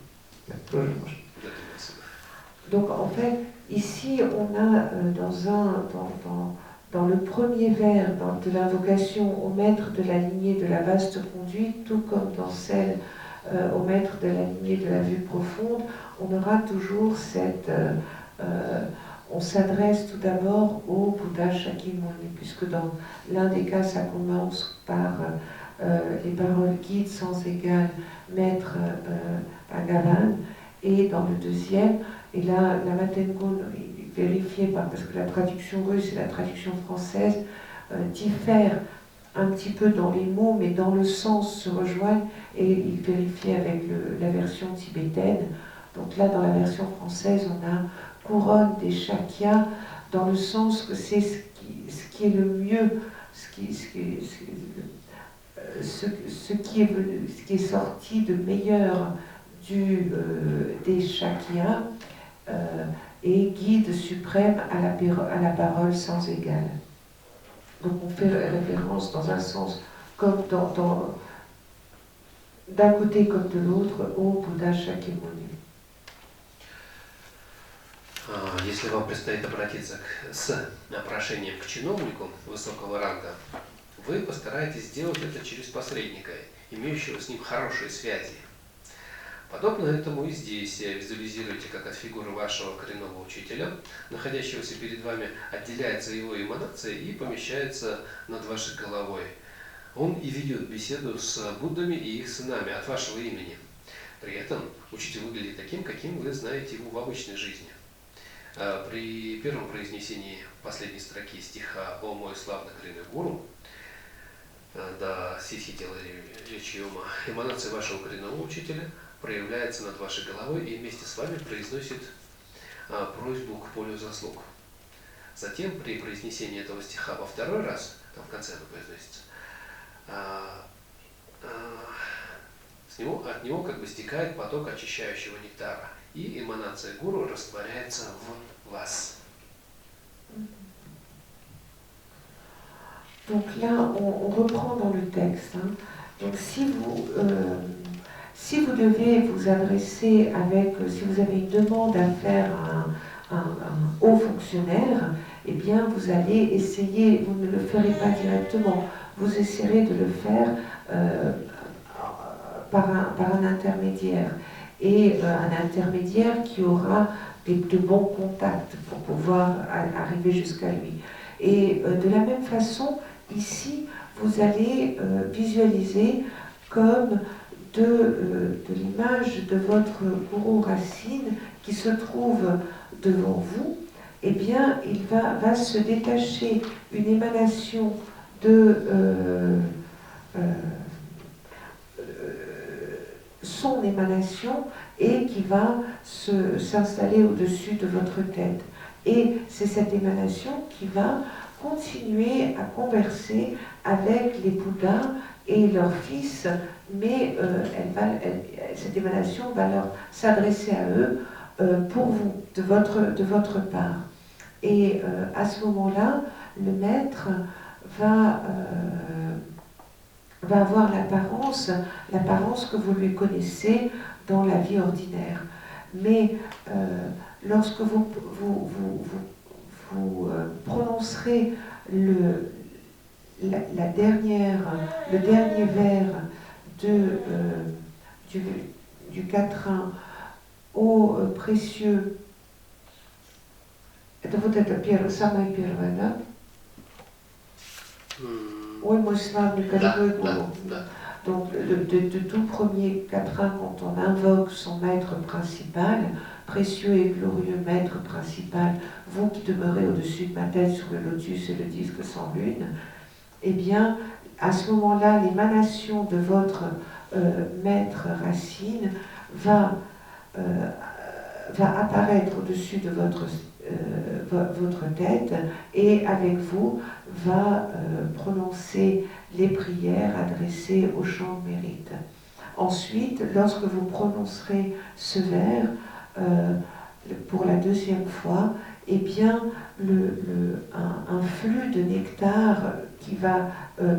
Тоже можно. Это мысль. Donc en fait, ici on a dans le premier vers de l'invocation au maître de la lignée de la vaste conduite, tout comme dans celle au maître de la lignée de la vue profonde, on aura toujours on s'adresse tout d'abord au Bouddha Shakyamuni, puisque dans l'un des cas ça commence par les paroles guides sans égal, maître Bhagavan, et dans le deuxième, et là, la Matengon est vérifiée parce que la traduction russe et la traduction française diffèrent un petit peu dans les mots, mais dans le sens se rejoignent, et il vérifie avec la version tibétaine. Donc là, dans la version française, on a couronne des Shakyas, dans le sens que c'est ce qui est le mieux, ce qui est sorti de meilleur des Shakyas, et guide suprême à la parole sans égal. Donc on fait référence dans un sens comme d'un côté comme de l'autre au Bouddha Shakyamuni. Если вам предстоит обратиться с прошением к чиновнику высокого ранга, вы постараетесь сделать это через посредника, имеющего с ним хорошие связи. Подобно этому и здесь визуализируйте, как от фигуры вашего коренного учителя, находящегося перед вами, отделяется его эманация и помещается над вашей головой. Он и ведет беседу с Буддами и их сынами от вашего имени. При этом учитель выглядит таким, каким вы знаете его в обычной жизни. При первом произнесении последней строки стиха «О мой славный коренной гуру», да, сиси тела речи ума, эманация вашего коренного учителя проявляется над вашей головой и вместе с вами произносит просьбу к полю заслуг. Затем при произнесении этого стиха во второй раз, там в конце оно произносится, от него как бы стекает поток очищающего нектара, и эманация гуру растворяется в вас. Donc là, on reprend dans le texte. Hein. Donc si vous devez vous adresser si vous avez une demande à faire à un haut fonctionnaire, eh bien vous allez essayer, vous ne le ferez pas directement, vous essayerez de le faire par un intermédiaire. Et un intermédiaire qui aura de bons contacts pour pouvoir arriver jusqu'à lui. Et de la même façon, ici, vous allez visualiser comme de l'image de votre gourou racine qui se trouve devant vous, eh bien, il va se détacher une émanation son émanation et qui va s'installer au-dessus de votre tête. Et c'est cette émanation qui va continuer à converser avec les Bouddhas et leurs fils, mais cette émanation va leur s'adresser à eux pour vous, de votre part. Et à ce moment-là, le maître va avoir l'apparence que vous lui connaissez dans la vie ordinaire. Mais lorsque vous prononcerez le dernier vers du quatrain, ô précieux, это вот это самое первое, да? Ой, мой славный коренной гуру. Donc, de tout premier quatrain, quand on invoque son maître principal, précieux et glorieux maître principal, vous qui demeurez au-dessus de ma tête sur le lotus et le disque sans lune, eh bien, à ce moment-là, l'émanation de votre maître racine va apparaître au-dessus de votre tête et avec vous va prononcer les prières adressées au champ de mérite. Ensuite, lorsque vous prononcerez ce vers, pour la deuxième fois, eh bien, un flux de nectar qui va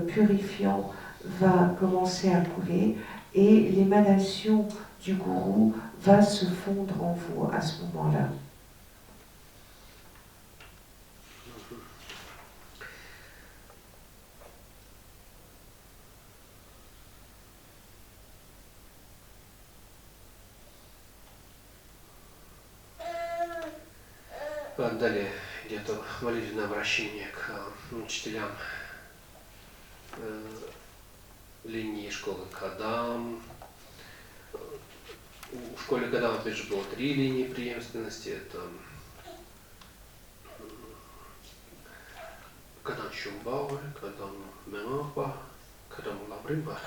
purifiant va commencer à couler et l'émanation du gourou va se fondre en vous à ce moment-là. Далее идет молитвенное обращение к учителям линии школы Кадам. В школе Кадам, опять же, было 3 линии преемственности. Это Кадам Шумбауэр, Кадам Менахба, Кадам Лабримба.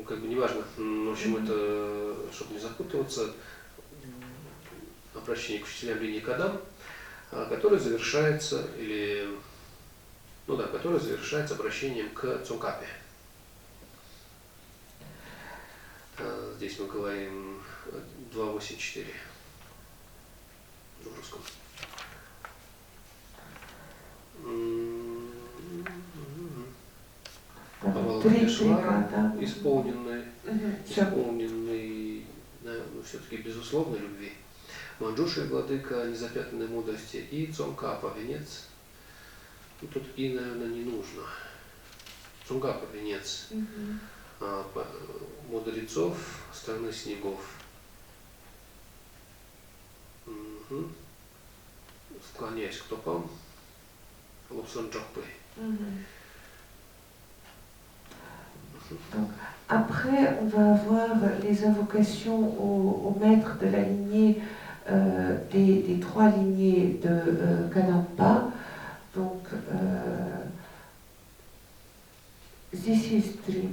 Как бы неважно, в общем, это, чтобы не запутываться, обращение к учителям линии Кадам, которое завершается, которое завершается обращением к Цункапе. Здесь мы говорим 2.8.4 в русском. Авалокитешвара, исполненный, все-таки безусловной любви. Манджуши, владыка незапятнанной мудрости, и Цонкапа, венец. Ну, тут и, наверное, не нужно. Цонкапа, венец мудрецов страны снегов. Склоняюсь к топам Лобсон Джапы. Donc, après, on va avoir les invocations au maître de la lignée des 3 lignées de Kadampa. Donc, this is three,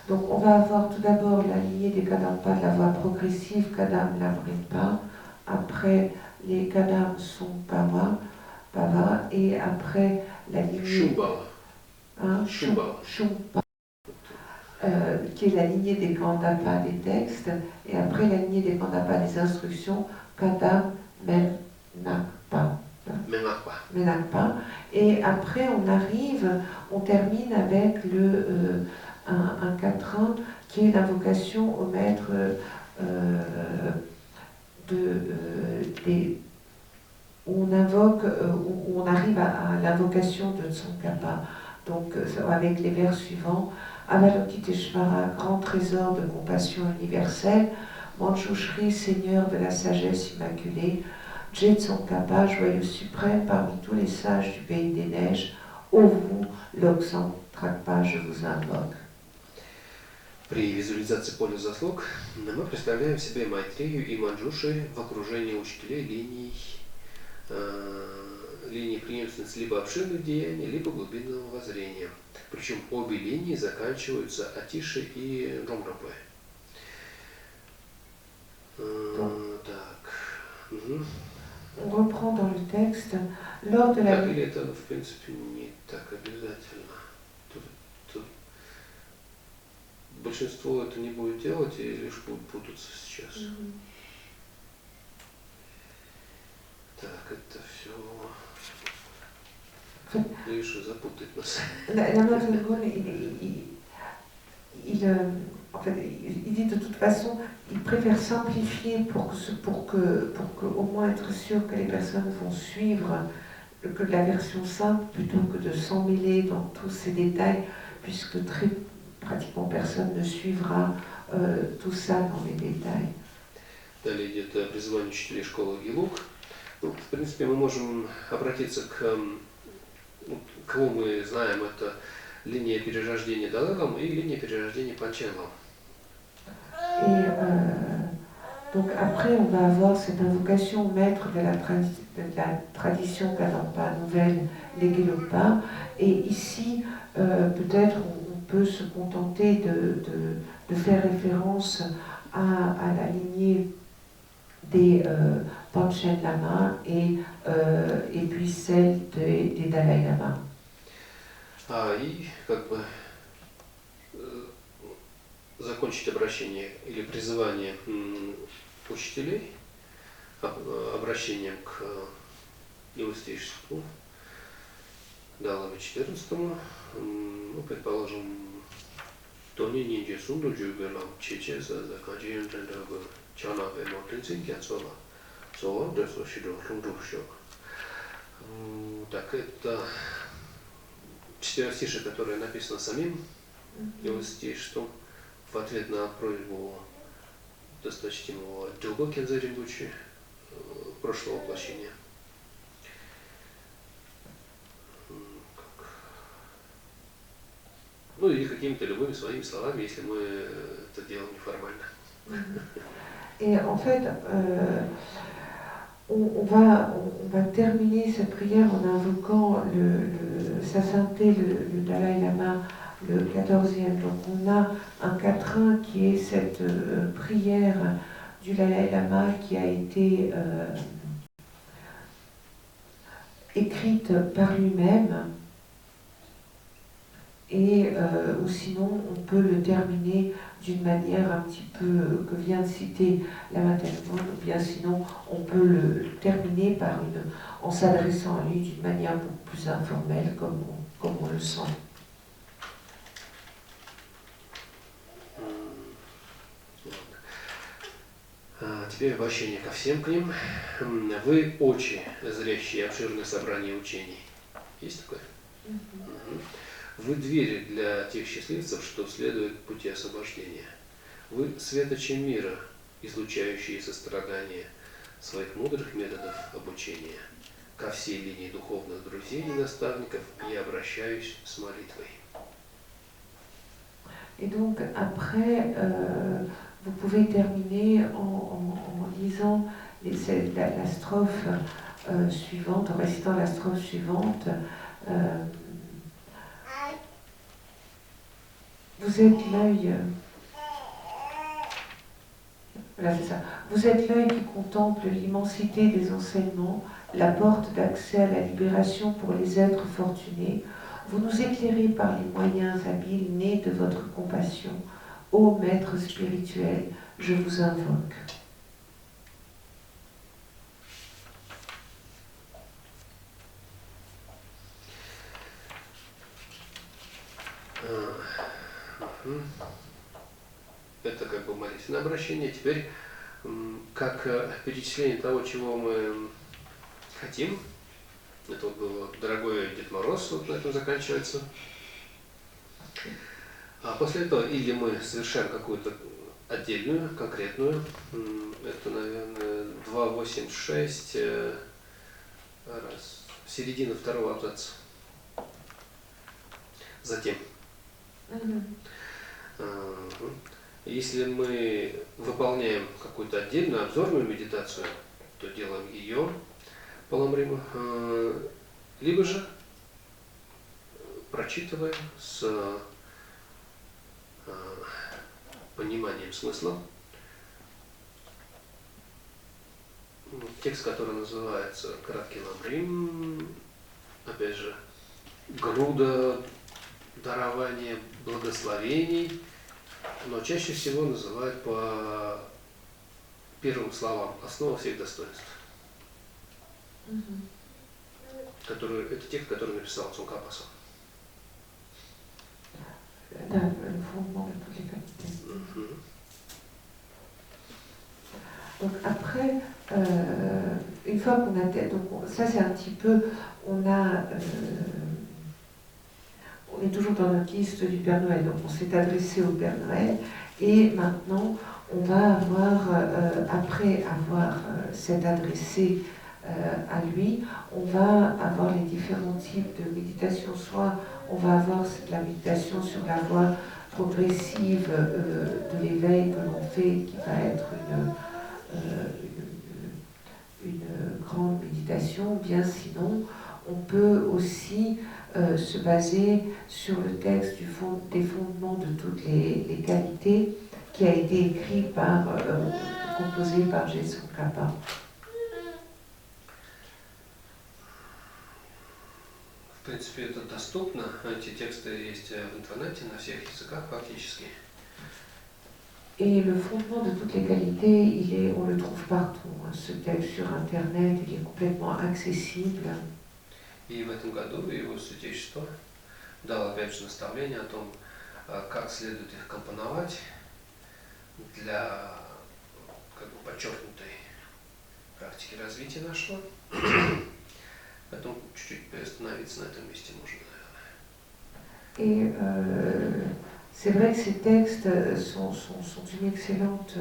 donc, on va avoir tout d'abord la lignée des Kadampa de la voie progressive, Kadam Lamrimpa. Après, les Kadam sont Pava, et après la lignée. Shumpa, qui est la lignée des Kandapa des textes, et après la lignée des Kandapa des instructions, Kadam Menakpa. Et après on termine avec un quatrain qui est l'invocation au maître où on arrive à l'invocation de Tsongkhapa. Donc, avec les vers suivants, Avalokiteshvara, grand trésor de compassion universelle, Manjushri, seigneur de la sagesse immaculée, Je Tsongkhapa, joyeux suprême parmi tous les sages du pays des neiges, ô vous, Lobsang Tragpa, je vous invoque. При визуализации поля заслуг мы представляем себе Майтрею и Манджуши в окружении учителей линии преемственности либо обширных деяний, либо глубинного воззрения. Причем обе линии заканчиваются Атиши и Джомрапе. Так. On reprend dans le texte, lors de la... Так, или это, в принципе, не так обязательно. Большинство это не будет делать и лишь будет путаться сейчас. Так, это все лишь запутает нас. La main de Gon, en fait, il dit de toute façon, il préfère simplifier pour que au moins être sûr que les personnes vont suivre que la version simple plutôt que de s'emmêler dans tous ces détails, puisque pratiquement personne ne suivra tout ça dans les détails. Далее идет призвание учителей школы Гилук. Ну, в принципе, мы можем обратиться к кого мы знаем, это линия перерождения Далелом и линия перерождения Панчелом. Et donc après, on va avoir cette invocation au maître de la tradition Kadampa nouvelle, les Gelopa. Et ici, peut-être on peut se contenter de faire référence à la lignée des Panchen Lama et puis celle des Dalai Lama. И как бы закончить обращение или призывание учителей обращением к Его Святейшеству Далламе XIV, ну, предположим, Тони Нинджи Сунду Джубелам Чечеса за Канджиен Джандабы Чанабе Мортенсин Кянсола Сола Десо Шидо Лундушок. Так, это четверостишее, которое написано самим Его Святейшеством в ответ на просьбу досточтимого Дёго Кензарибучи прошлого воплощения. Ну или какими-то любыми своими словами, если мы это делаем неформально. Et en fait, on va terminer cette prière en invoquant sa sainteté, le Dalai Lama, le 14e. Donc on a un quatrain qui est cette prière du Dalai Lama qui a été écrite par lui-même. Et ou sinon, on peut le terminer d'une manière un petit peu que vient de citer Lama Tengpa, ou bien sinon, on peut le terminer en s'adressant à lui d'une manière beaucoup plus informelle, comme on le sent. Теперь обращение ко всем к ним. Вы очи, зрящие обширное собрание учений. Есть такое? Вы двери для тех счастливцев, что следуют пути освобождения. Вы светочи мира, излучающие сострадание своих мудрых методов обучения. Ко всей линии духовных друзей и наставников я обращаюсь с молитвой. Et donc après, vous pouvez terminer en lisant la strophe suivante, en récitant la strophe suivante. Vous êtes l'œil. Voilà, c'est ça. Vous êtes l'œil qui contemple l'immensité des enseignements, la porte d'accès à la libération pour les êtres fortunés. Vous nous éclairez par les moyens habiles nés de votre compassion. Ô Maître spirituel, je vous invoque. Это как бы молитвенное обращение. Теперь, как перечисление того, чего мы хотим. Это вот было «Дорогой Дед Мороз», вот на этом заканчивается. А после этого или мы совершаем какую-то отдельную, конкретную, это, наверное, 2, 8, 6, середина второго абзаца. Затем. Если мы выполняем какую-то отдельную обзорную медитацию, то делаем ее по ламриму, либо же прочитываем с пониманием смысла текст, который называется «Краткий ламрим», опять же, груда дарования благословений, но чаще всего называют по первым словам «Основа всех достоинств». Это текст, который написал Цункапаса. Le fondement de toutes les qualités. Donc après, une fois qu'on a... Donc ça c'est un petit peu... On est toujours dans notre liste du Père Noël, donc on s'est adressé au Père Noël, et maintenant on va avoir, après avoir s'être adressé à lui, on va avoir les différents types de méditation. Soit on va avoir la méditation sur la voie progressive de l'éveil que l'on fait, qui va être une grande méditation, ou bien sinon on peut aussi se baser sur le texte des fondements de toutes les qualités qui a été écrit composé par Jésus Kappa. В принципе, это доступно. Эти тексты есть в интернете на всех языках фактически. Et le fondement de toutes les qualités, on le trouve partout. Hein. Ce texte sur Internet, il est complètement accessible. И в этом году его святейшество дал опять же наставление о том, как следует их компоновать для как бы подчеркнутой практики развития нашего. Поэтому чуть-чуть приостановиться на этом месте можно, наверное. Et c'est vrai que ces textes sont une excellente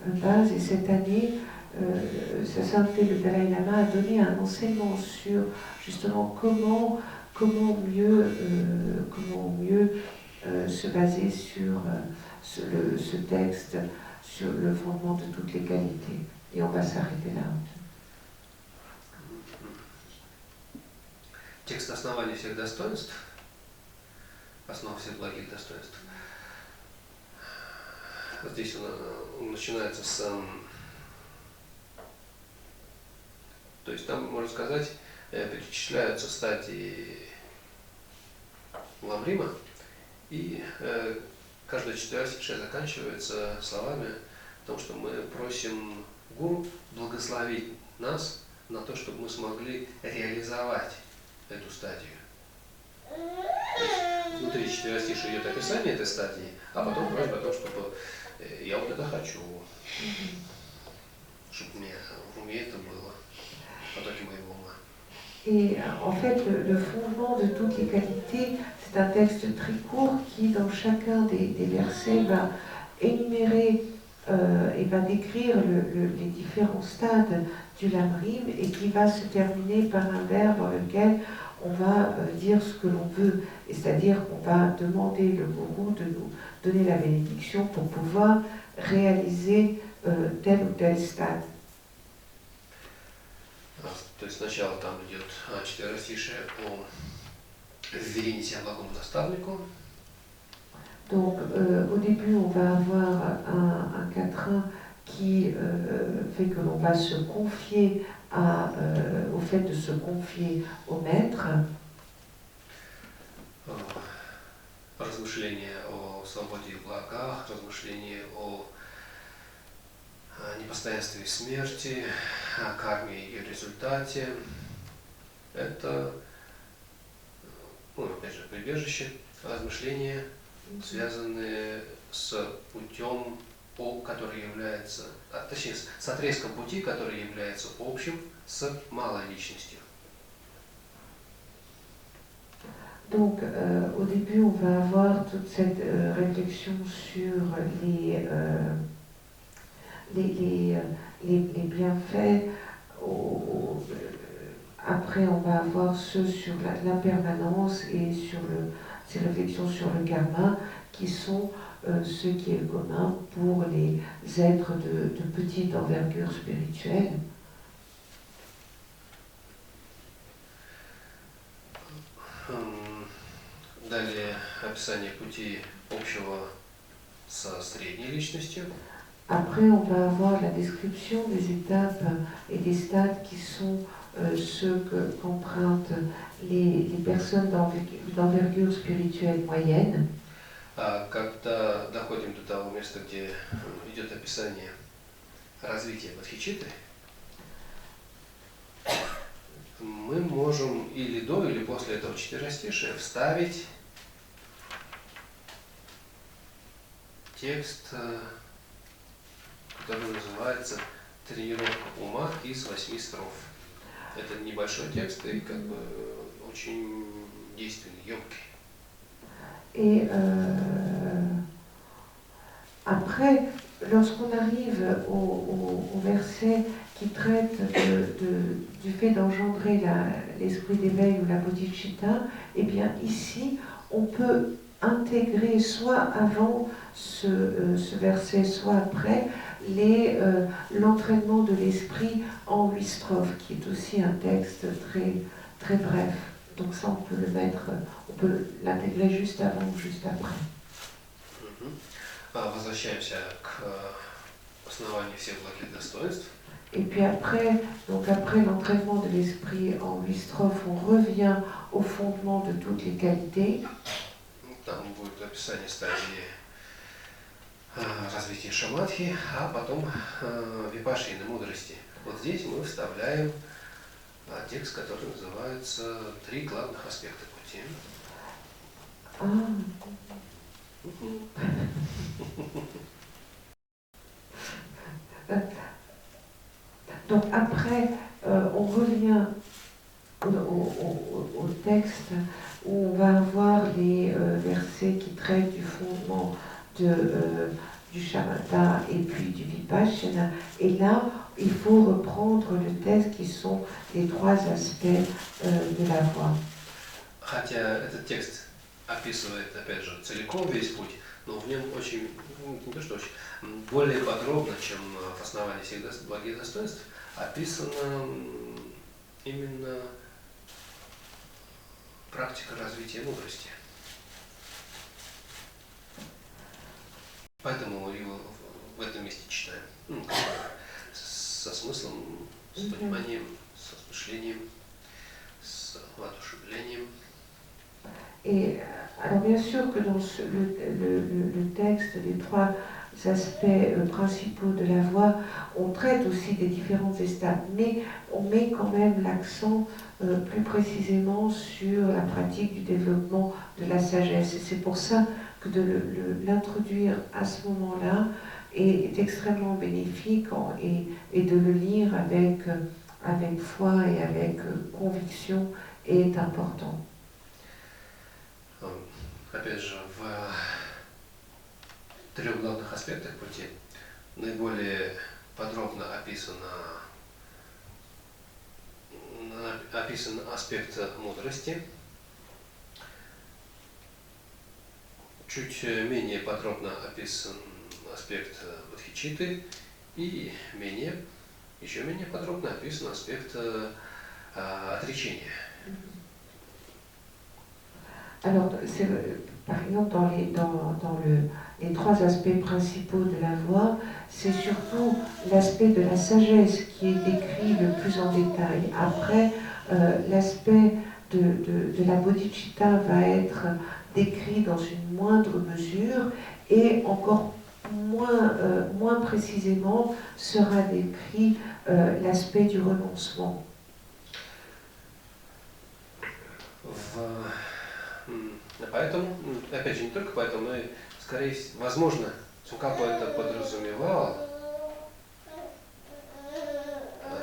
base. Et cette année, Sa Sainteté le Dalai Lama a donné un enseignement sur justement comment mieux se baser sur ce texte, sur le fondement de toutes les qualités. Et on va s'arrêter là. Текст основания всех достоинств, основа всех благих достоинств. Здесь он начинается с... То есть там, можно сказать, перечисляются стадии Ламрима, и каждая четверостишая заканчивается словами о том, что мы просим Гуру благословить нас на то, чтобы мы смогли реализовать эту стадию. То есть внутри четверостишия идет описание этой стадии, а потом просьба о том, чтобы я вот это хочу, чтобы у меня в уме это было, потоки моего ума. Et en fait, le fondement de toutes les qualités, c'est un texte très court qui, dans chacun des versets, va énumérer et va décrire les différents stades du Lamrim et qui va se terminer par un vers dans lequel on va dire ce que l'on veut, c'est-à-dire qu'on va demander le gourou de nous donner la bénédiction pour pouvoir réaliser tel ou tel stade. То есть сначала там идет четверостишее о вверении себя благому наставнику. Donc au début on va avoir un quatrain qui fait que l'on va se confier au fait de se confier au maître. Размышления о свободе и благах, размышления о непостоянстве и смерти, о карме и результате. Это, опять же, прибежище, размышления, связанные с путем, который является, точнее, с отрезком пути, который является общим с малой личностью. Donc au début on va avoir toute cette réflexion sur les bienfaits, après on va avoir ceux sur l'impermanence et sur ces réflexions sur le karma qui sont ce qui est commun pour les êtres de petite envergure spirituelle. Далее описание пути общего со средней личностью. Après, on va avoir la description des étapes et des stades qui sont ceux qu'empruntent les personnes d'envergure spirituelle moyenne. Когда доходим до того места, где идет описание развития бодхичитты, мы можем или до, или после этого четверостишия вставить текст, который называется «Тренировка ума» из 8 строф. Это небольшой текст и как бы очень действенный, емкий. Et après, lorsqu'on arrive au verset qui traite du fait d'engendrer l'esprit d'éveil ou la bodhicitta, eh bien ici, on peut intégrer soit avant ce verset, soit après, l'entraînement de l'esprit en 8 strophes, qui est aussi un texte très, très bref. Donc ça, on peut l'intégrer juste avant ou juste après. Возвращаемся к основанию всех благих достоинств. Et puis après l'entraînement de l'esprit en 8 strophes, on revient au fondement de toutes les qualités. Там будет описание стадии развитие шамадхи, а потом випашьяны мудрости. Вот здесь мы вставляем текст, который называется «Три главных аспекта пути». Donc après, on revient au texte où on va avoir les versets qui traitent du fondement du shamatha et puis du vipassana. Et là, il faut reprendre le texte qui sont les trois aspects de la voie. Хотя этот текст описывает, опять же, целиком весь путь, но в нем очень, не то что очень, более подробно, чем в основании всех благих достоинств, описана именно практика развития мудрости. Поэтому его в этом месте читаем. Со смыслом, с пониманием, с осмыслением, с воодушевлением. Et alors bien sûr que dans le texte, les trois aspects principaux de la voie, on traite aussi des différentes étapes, mais on met quand même l'accent plus précisément sur la pratique du développement de la sagesse. Et c'est pour ça que de l'introduire à ce moment-là est extrêmement bénéfique et de le lire avec foi et avec conviction est important. Опять же, в трех главных аспектах пути наиболее подробно описан аспект мудрости, чуть менее подробно описан аспект бодхичитты и еще менее подробно описан аспект отречения. Alors, par exemple, dans les trois aspects principaux de la voie, c'est surtout l'aspect de la sagesse qui est décrit le plus en détail. Après, l'aspect de la bodhicitta va être décrit dans une moindre mesure et encore moins précisément sera décrit l'aspect du renoncement. Поэтому, опять же, не только поэтому, но и, скорее, возможно, Цукапа это подразумевал,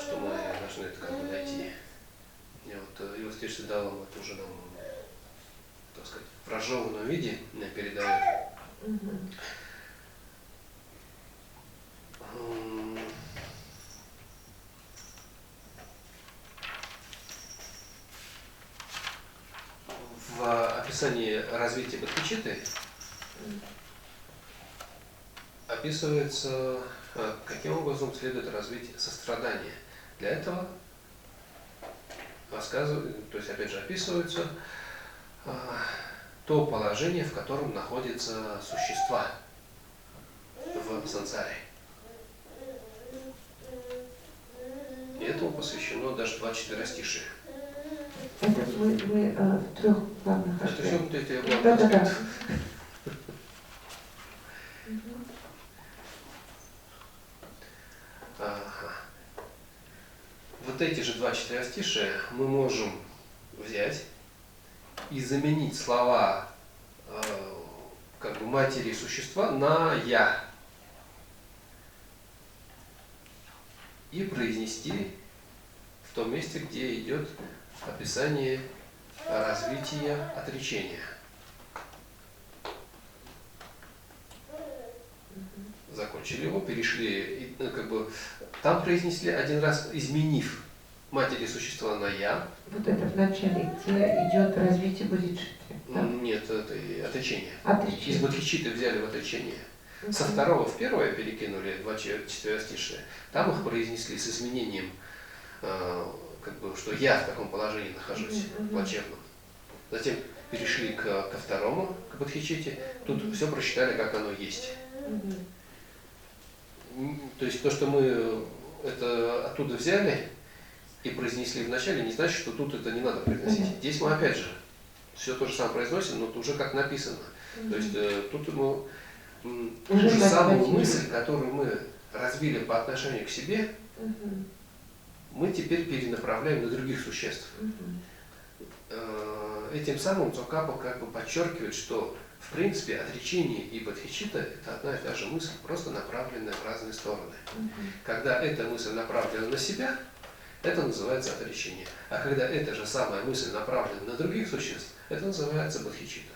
что мы должны это как бы найти. И вот его встреча дал нам это уже нам, так сказать, в разжеванном виде передает. В описании развития бодхичитты описывается, каким образом следует развить сострадание. Для этого то есть опять же описывается то положение, в котором находятся существа в сансаре. И этому посвящено даже 24-стишие. Мы в трех главных аспектах. Это все главных аспектов. Вот эти же 24-стишие мы можем взять и заменить слова как бы матери существа на «я» и произнести в том месте, где идет описание развития отречения. Закончили его, перешли, как бы там произнесли один раз, изменив матери существа на «я». Вот это в начале, где идет развитие бодхичитты. Да? Нет, это отречение. Отречение. Из бодхичитты взяли в отречение. Со второго в первое перекинули 24-стишие. Там их произнесли с изменением, как бы, что я в таком положении нахожусь, плачевном. Затем перешли ко второму, к бодхичитте. Тут все прочитали, как оно есть. То есть то, что мы это оттуда взяли и произнесли вначале, не значит, что тут это не надо произносить. Здесь мы опять же все то же самое произносим, но уже как написано. То есть тут мы ту же самую мысль, которую мы развили по отношению к себе, мы теперь перенаправляем на других существ. Этим самым Цокапа как бы подчеркивает, что в принципе отречение и бодхичитта это одна и та же мысль, просто направленная в разные стороны. Когда эта мысль направлена на себя, это называется отречение. А когда эта же самая мысль направлена на других существ, это называется бодхичитта.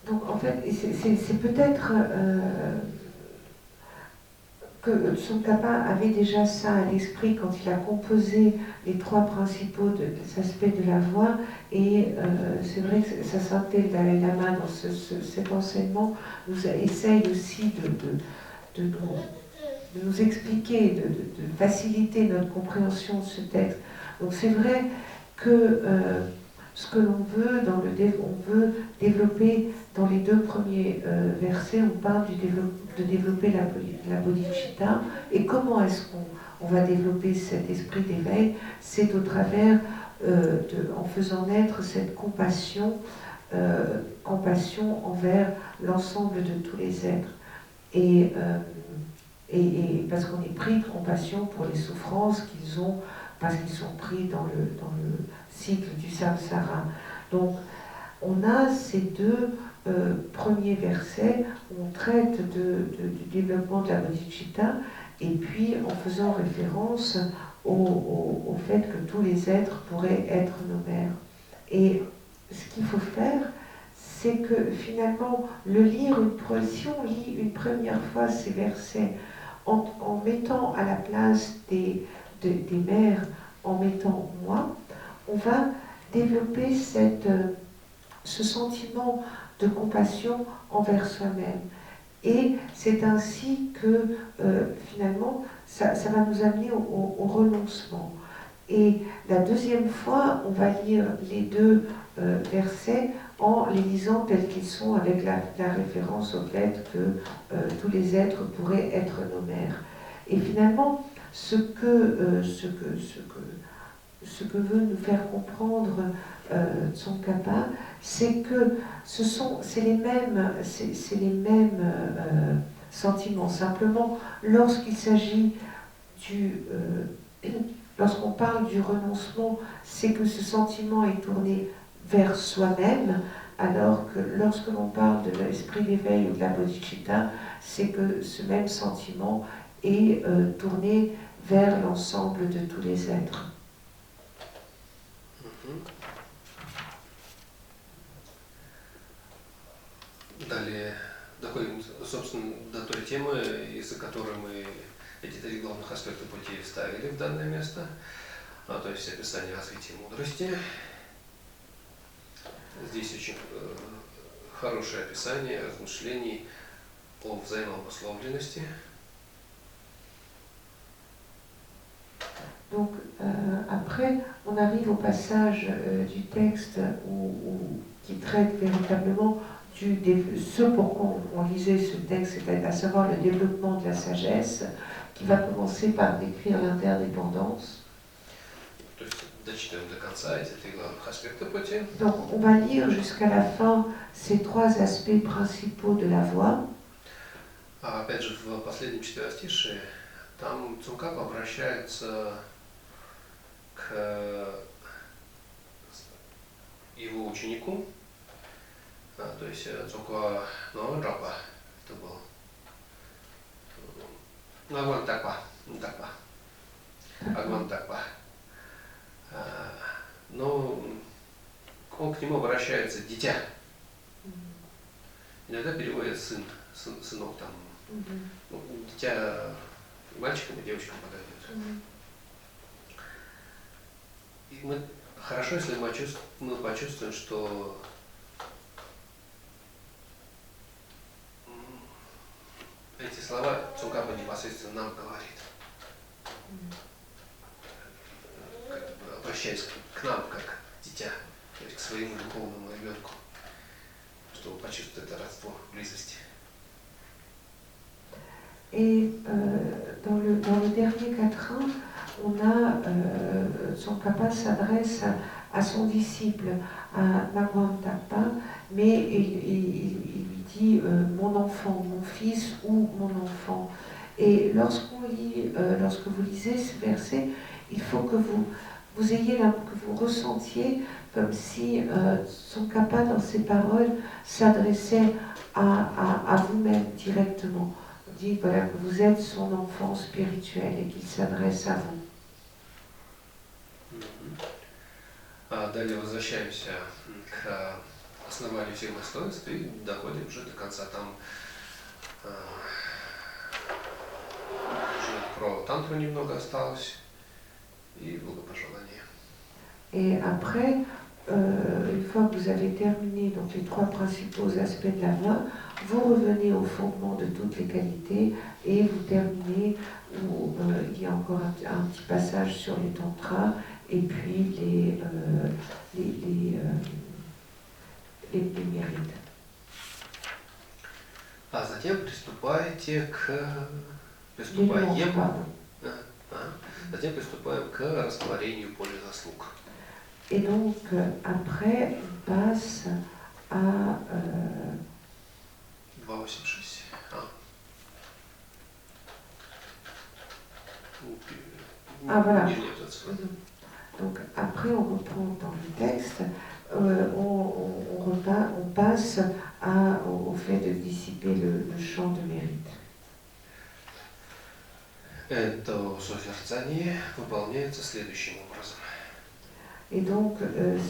Donc en fait, c'est peut-être que Tsongkhapa avait déjà ça à l'esprit quand il a composé les trois principaux aspects de la voie, et c'est vrai que ça sentait le Dalai Lama dans cet enseignement, nous essaye aussi de nous expliquer, de faciliter notre compréhension de ce texte. Donc c'est vrai que ce que l'on veut, on veut développer dans les deux premiers versets, on parle de développer la bodhicitta. Et comment est-ce qu'on va développer cet esprit d'éveil? C'est au travers, en faisant naître cette compassion envers l'ensemble de tous les êtres. Et parce qu'on est pris de compassion pour les souffrances qu'ils ont, parce qu'ils sont pris dans le cycle du samsara. Donc, on a ces deux premiers versets où on traite du développement de la bodhicitta, et puis en faisant référence au fait que tous les êtres pourraient être nos mères. Et ce qu'il faut faire, c'est que finalement, si on lit une première fois ces versets en mettant à la place des mères, en mettant moi, on va développer ce sentiment de compassion envers soi-même. Et c'est ainsi que finalement, ça va nous amener au renoncement. Et la deuxième fois, on va lire les deux versets en les lisant tels qu'ils sont, avec la référence au fait que tous les êtres pourraient être nos mères. Et finalement, ce que veut nous faire comprendre Tsongkhapa, c'est que c'est les mêmes sentiments. Simplement, lorsqu'il s'agit lorsqu'on parle du renoncement, c'est que ce sentiment est tourné vers soi-même, alors que lorsque l'on parle de l'esprit d'éveil ou de la bodhicitta, c'est que ce même sentiment est tourné vers l'ensemble de tous les êtres. Далее доходим, собственно, до той темы, из-за которой мы эти три главных аспекта пути вставили в данное место, то есть описание развития мудрости. Здесь очень хорошее описание размышлений о взаимообусловленности. Donc, après, on arrive au passage du texte qui traite véritablement ce pourquoi on lisait ce texte, c'est-à-dire à savoir le développement de la sagesse, qui va commencer par décrire l'interdépendance. Donc, on va lire jusqu'à la fin ces trois aspects principaux de la voie. Опять же, в последнем четверостишее там Цукап обращается к его ученику, то есть Цуква Ноджапа, это был Агвантакпа, но он к нему обращается дитя. Иногда переводит сынок там, дитя мальчикам и девочкам подойдет. И хорошо, если мы почувствуем, что эти слова Цукапа непосредственно нам говорит, обращаясь к нам как дитя, то есть к своему духовному ребенку, чтобы почувствовать это родство, близость. Et dans le dernier quatrain, on a Tsongkhapa s'adresse à son disciple, à Ngawang Tapa, mais il lui dit mon enfant, mon fils ou mon enfant. Et lorsque vous lisez ce verset, il faut que vous ayez que vous ressentiez comme si Tsongkhapa dans ses paroles s'adressait à vous-même directement. On dit voilà, que vous êtes son enfant spirituel et qu'il s'adresse à vous. Далее возвращаемся к основанию всех достоинств и доходим уже до конца. Там уже про тантру немного осталось и благопожелание. Et après, une fois que vous avez terminé donc, les trois principaux aspects de la voie, vous revenez au fondement de toutes les qualités et vous terminez où il y a encore un petit passage sur les tantras et puis les mérites. А затем приступаем к растворению поля заслуг. Et donc, après, on passe à... 286. Voilà. Donc, après, on reprend dans le texte, on passe au fait de dissiper le champ de mérite. Это созерцание выполняется следующим образом. Et donc,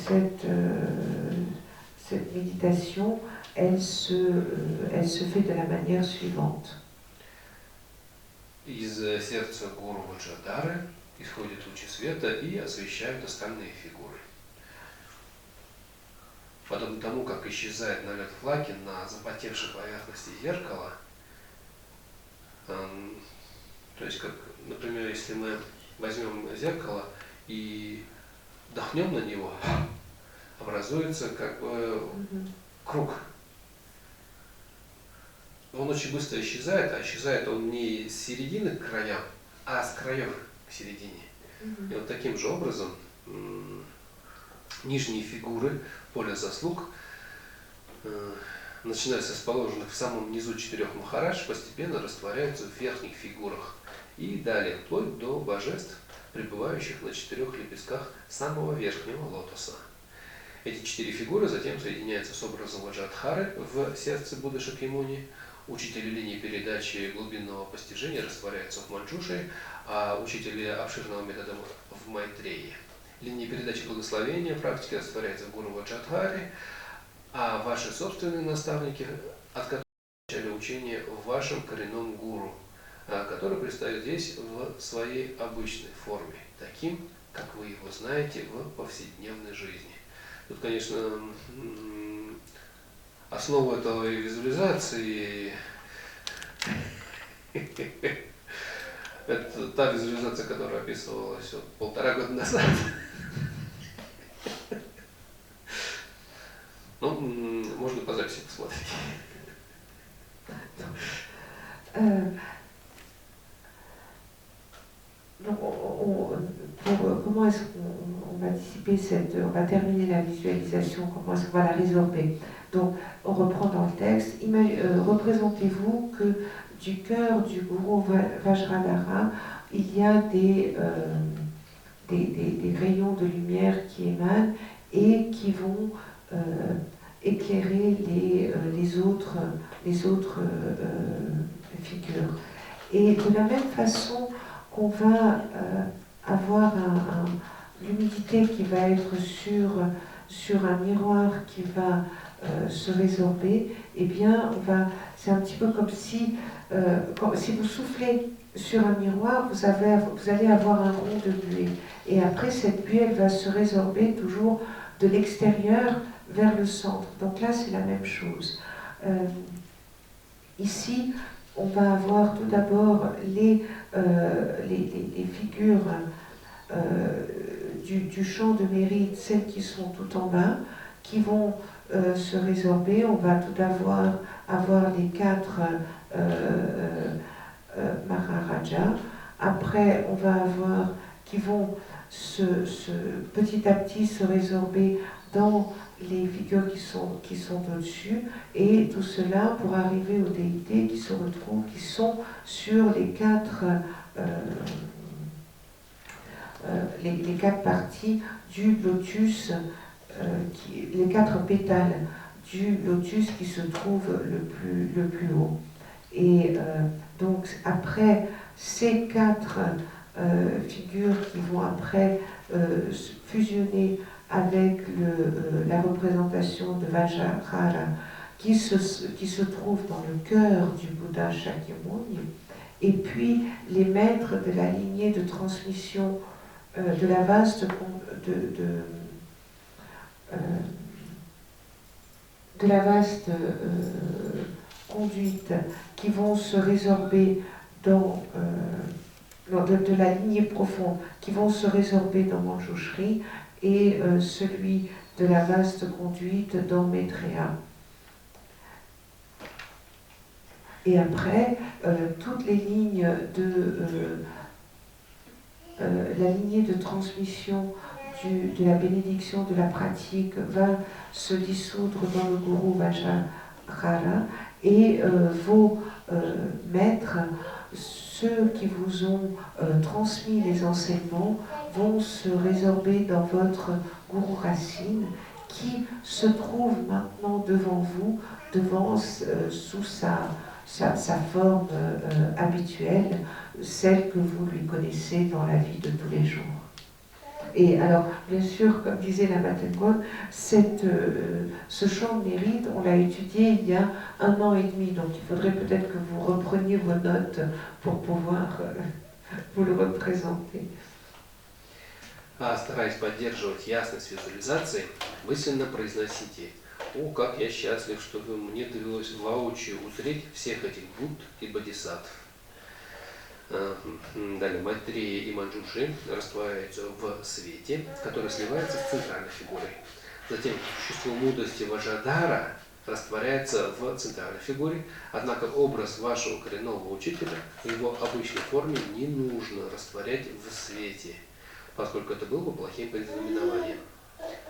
cette méditation, elle se fait de la manière suivante. Из сердца гуру Ваджрадхары исходят лучи света и освещают остальные фигуры. Подобно тому, как исчезает налет влаги на запотевшей поверхности зеркала, то есть, как, например, если мы возьмем зеркало и вдохнем на него, образуется как бы круг. Он очень быстро исчезает, а исчезает он не с середины к краям, а с краев к середине. И вот таким же образом нижние фигуры поля заслуг, начиная с расположенных в самом низу 4 махарадж, постепенно растворяются в верхних фигурах и далее, вплоть до божеств, пребывающих на 4 лепестках самого верхнего лотоса. Эти 4 фигуры затем соединяются с образом Ваджрадхары в сердце Будды Шакьямуни. Учители линии передачи глубинного постижения растворяются в Манджуше, а учители обширного метода в Майтреи. Линии передачи благословения практики растворяются в Гуру Ваджрадхаре, а ваши собственные наставники, от которых начали учение в вашем коренном гуру, который предстоит здесь в своей обычной форме, таким, как вы его знаете в повседневной жизни. Тут, конечно, основа этой визуализации это та визуализация, которая описывалась 1,5 года назад. Ну, можно по записи посмотреть. Donc, comment est-ce qu'on va dissiper on va terminer la visualisation, comment est-ce qu'on va la résorber? Donc, on reprend dans le texte, représentez-vous que du cœur du gourou Vajradhara, il y a des rayons de lumière qui émanent et qui vont éclairer les autres figures. Et de la même façon qu'on va avoir l'humidité qui va être sur un miroir qui va se résorber, eh bien, c'est un petit peu comme si vous soufflez sur un miroir, vous allez avoir un rond de buée. Et après, cette buée, elle va se résorber toujours de l'extérieur vers le centre. Donc là, c'est la même chose. Ici, on va avoir tout d'abord les figures du champ de mérite, celles qui sont tout en bas, qui vont se résorber. On va tout d'abord avoir les 4 Maharajas. Après, on va avoir qui vont petit à petit se résorber dans les figures qui sont au-dessus, et tout cela pour arriver aux déités qui se retrouvent, qui sont sur les quatre parties du lotus, les quatre pétales du lotus qui se trouvent le plus haut. Et donc après ces quatre figures qui vont après fusionner avec la représentation de Vajrayana qui se trouve dans le cœur du Bouddha Shakyamuni, et puis les maîtres de la lignée de transmission de la vaste conduite qui vont se résorber de la lignée profonde qui vont se résorber dans Manjushri, et celui de la vaste conduite dans Maitreya. Et après, toutes les lignes la lignée de transmission de la bénédiction de la pratique va se dissoudre dans le Guru Vajrayana, et vos maîtres, ceux qui vous ont transmis les enseignements, vont se résorber dans votre Guru Racine, qui se trouve maintenant devant vous, sous sa forme habituelle, celle que vous lui connaissez dans la vie de tous les jours. Et alors, bien sûr, comme disait la Matengon, ce champ de mérite, on l'a étudié il y a 1 an et demi, donc il faudrait peut-être que vous repreniez vos notes pour pouvoir vous le représenter. Стараясь поддерживать ясность визуализации, мысленно произносите: «О, как я счастлив, что мне довелось воочию узреть всех этих Будд и Бодхисаттв». Далее, Майтрея и Манджушри растворяются в свете, который сливается с центральной фигурой. Затем чувство мудрости Ваджрадхара растворяется в центральной фигуре, однако образ вашего коренного учителя в его обычной форме не нужно растворять в свете, поскольку это было бы плохим предзнаменованием.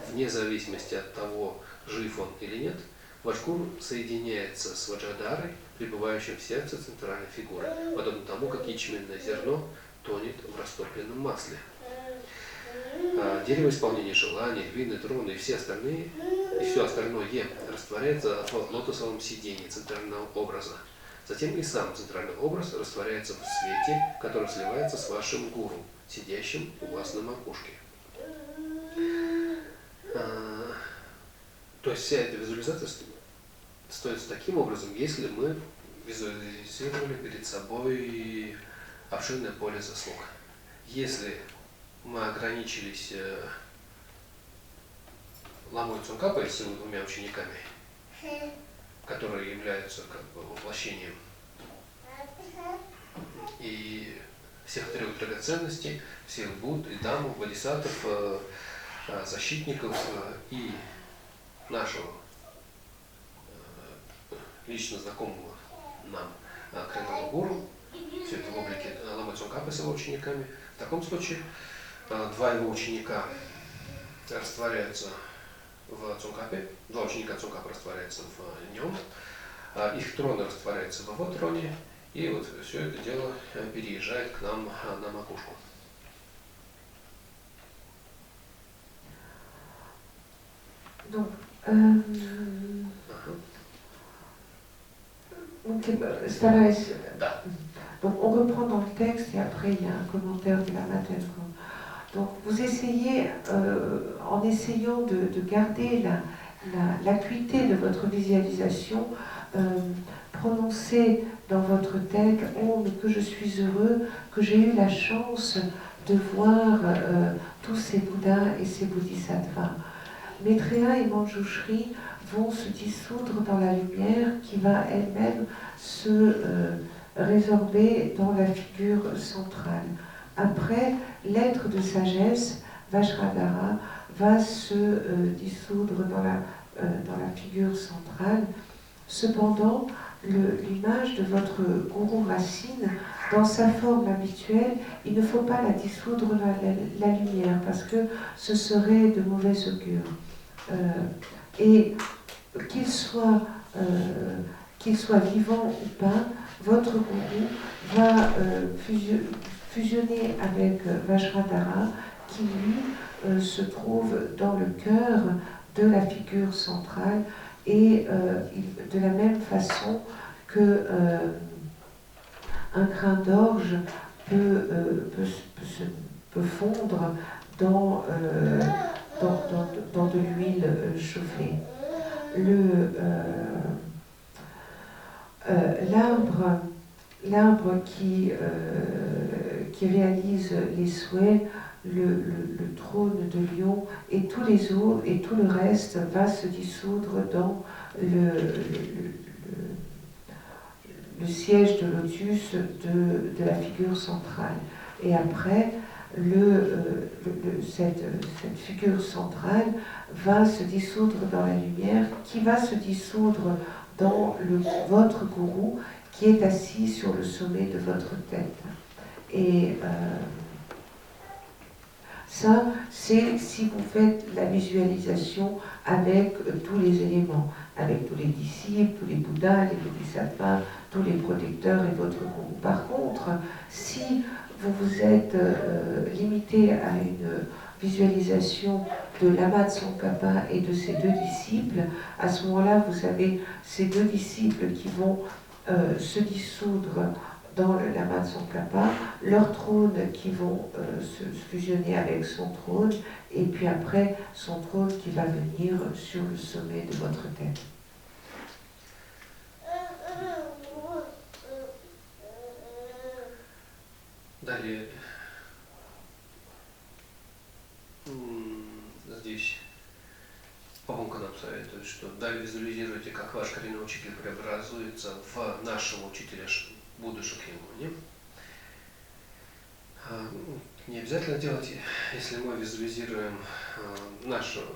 Вне зависимости от того, жив он или нет, ваш гуру соединяется с Ваджрадхарой, пребывающим в сердце центральной фигуры, подобно тому, как ячменное зерно тонет в растопленном масле. Дерево исполнения желаний, львиные троны и все остальное растворяется в лотосовом сидении центрального образа. Затем и сам центральный образ растворяется в свете, который сливается с вашим гуру, сидящим у вас на макушке. То есть вся эта визуализация строится таким образом, если мы визуализировали перед собой обширное поле заслуг. Если мы ограничились Ламой Цунгкапой с его 2 учениками, которые являются как бы воплощением и всех 3 драгоценностей, всех Будд и Даммов, Бодхисаттв, защитников и нашего лично знакомого нам коренного гуру, все это в облике Ламы Цунгкапы с его учениками. В таком случае 2 его ученика растворяются в Цунгкапе, 2 ученика Цунгкапы растворяются в нем, их троны растворяются в его троне, и вот все это дело переезжает к нам на макушку. Donc, donc on reprend dans le texte et après il y a un commentaire de la Matengon. Donc vous essayez, en essayant de garder l'acuité de votre visualisation, prononcez dans votre tête « Oh, mais que je suis heureux, que j'ai eu la chance de voir tous ces Bouddhas et ces Bodhisattvas ». Maitreya et Manjushri vont se dissoudre dans la lumière qui va elle-même se résorber dans la figure centrale. Après, l'être de sagesse, Vajradhara, va se dissoudre dans la figure centrale. Cependant, l'image de votre gourou racine dans sa forme habituelle, il ne faut pas la dissoudre dans la lumière parce que ce serait de mauvais augure. Et qu'il soit vivant ou pas, votre gourou va fusionner avec Vajradhara qui lui se trouve dans le cœur de la figure centrale et de la même façon que un grain d'orge peut fondre dans de l'huile chauffée. L'arbre qui réalise les souhaits, le trône de lion et tous les autres et tout le reste va se dissoudre dans le siège de lotus de la figure centrale. Et après, cette figure centrale va se dissoudre dans la lumière, qui va se dissoudre dans votre gourou qui est assis sur le sommet de votre tête. Et ça, c'est si vous faites la visualisation avec tous les éléments, avec tous les disciples, tous les Bouddhas, les Bodhisattvas, tous les protecteurs et votre gourou. Par contre, si vous vous êtes limité à une visualisation de Lama Tsongkhapa et de ses deux disciples, à ce moment-là, vous avez ces deux disciples qui vont se dissoudre dans le Lama Tsongkhapa, leurs trônes qui vont se fusionner avec son trône, et puis après son trône qui va venir sur le sommet de votre tête. Далее, здесь Павонка нам советует, что далее визуализируйте, как ваш коренной учитель преобразуется в нашего учителя Будду Шакьямуни. Не обязательно делать, если мы визуализируем нашего,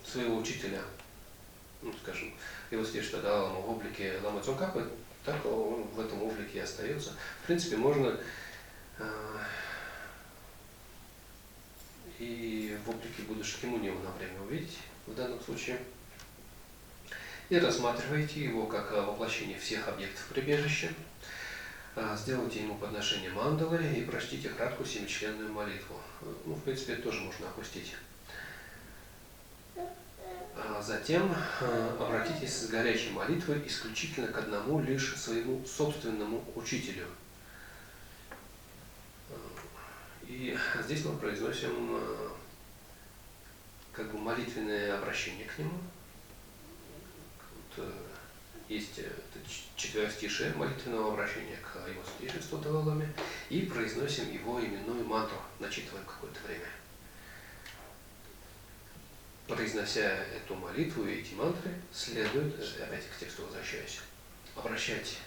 своего учителя, ну, скажем, его святейшество Далай-ламу в облике Ламы Цongkhapa, так он в этом облике и остается. В принципе, можно и в облике Будды Шакьямуни его на время увидеть в данном случае. И рассматривайте его как воплощение всех объектов прибежища. Сделайте ему подношение мандалы и прочтите краткую семичленную молитву. Ну, в принципе, это тоже можно опустить. Затем обратитесь с горячей молитвой исключительно к одному лишь своему собственному учителю. И здесь мы произносим как бы молитвенное обращение к нему. Вот, есть четверостишее молитвенного обращения к его святейшеству Далай-ламе и произносим его именную мантру, начитываем какое-то время. Произнося эту молитву и эти мантры, следует, опять к тексту возвращаюсь, обращать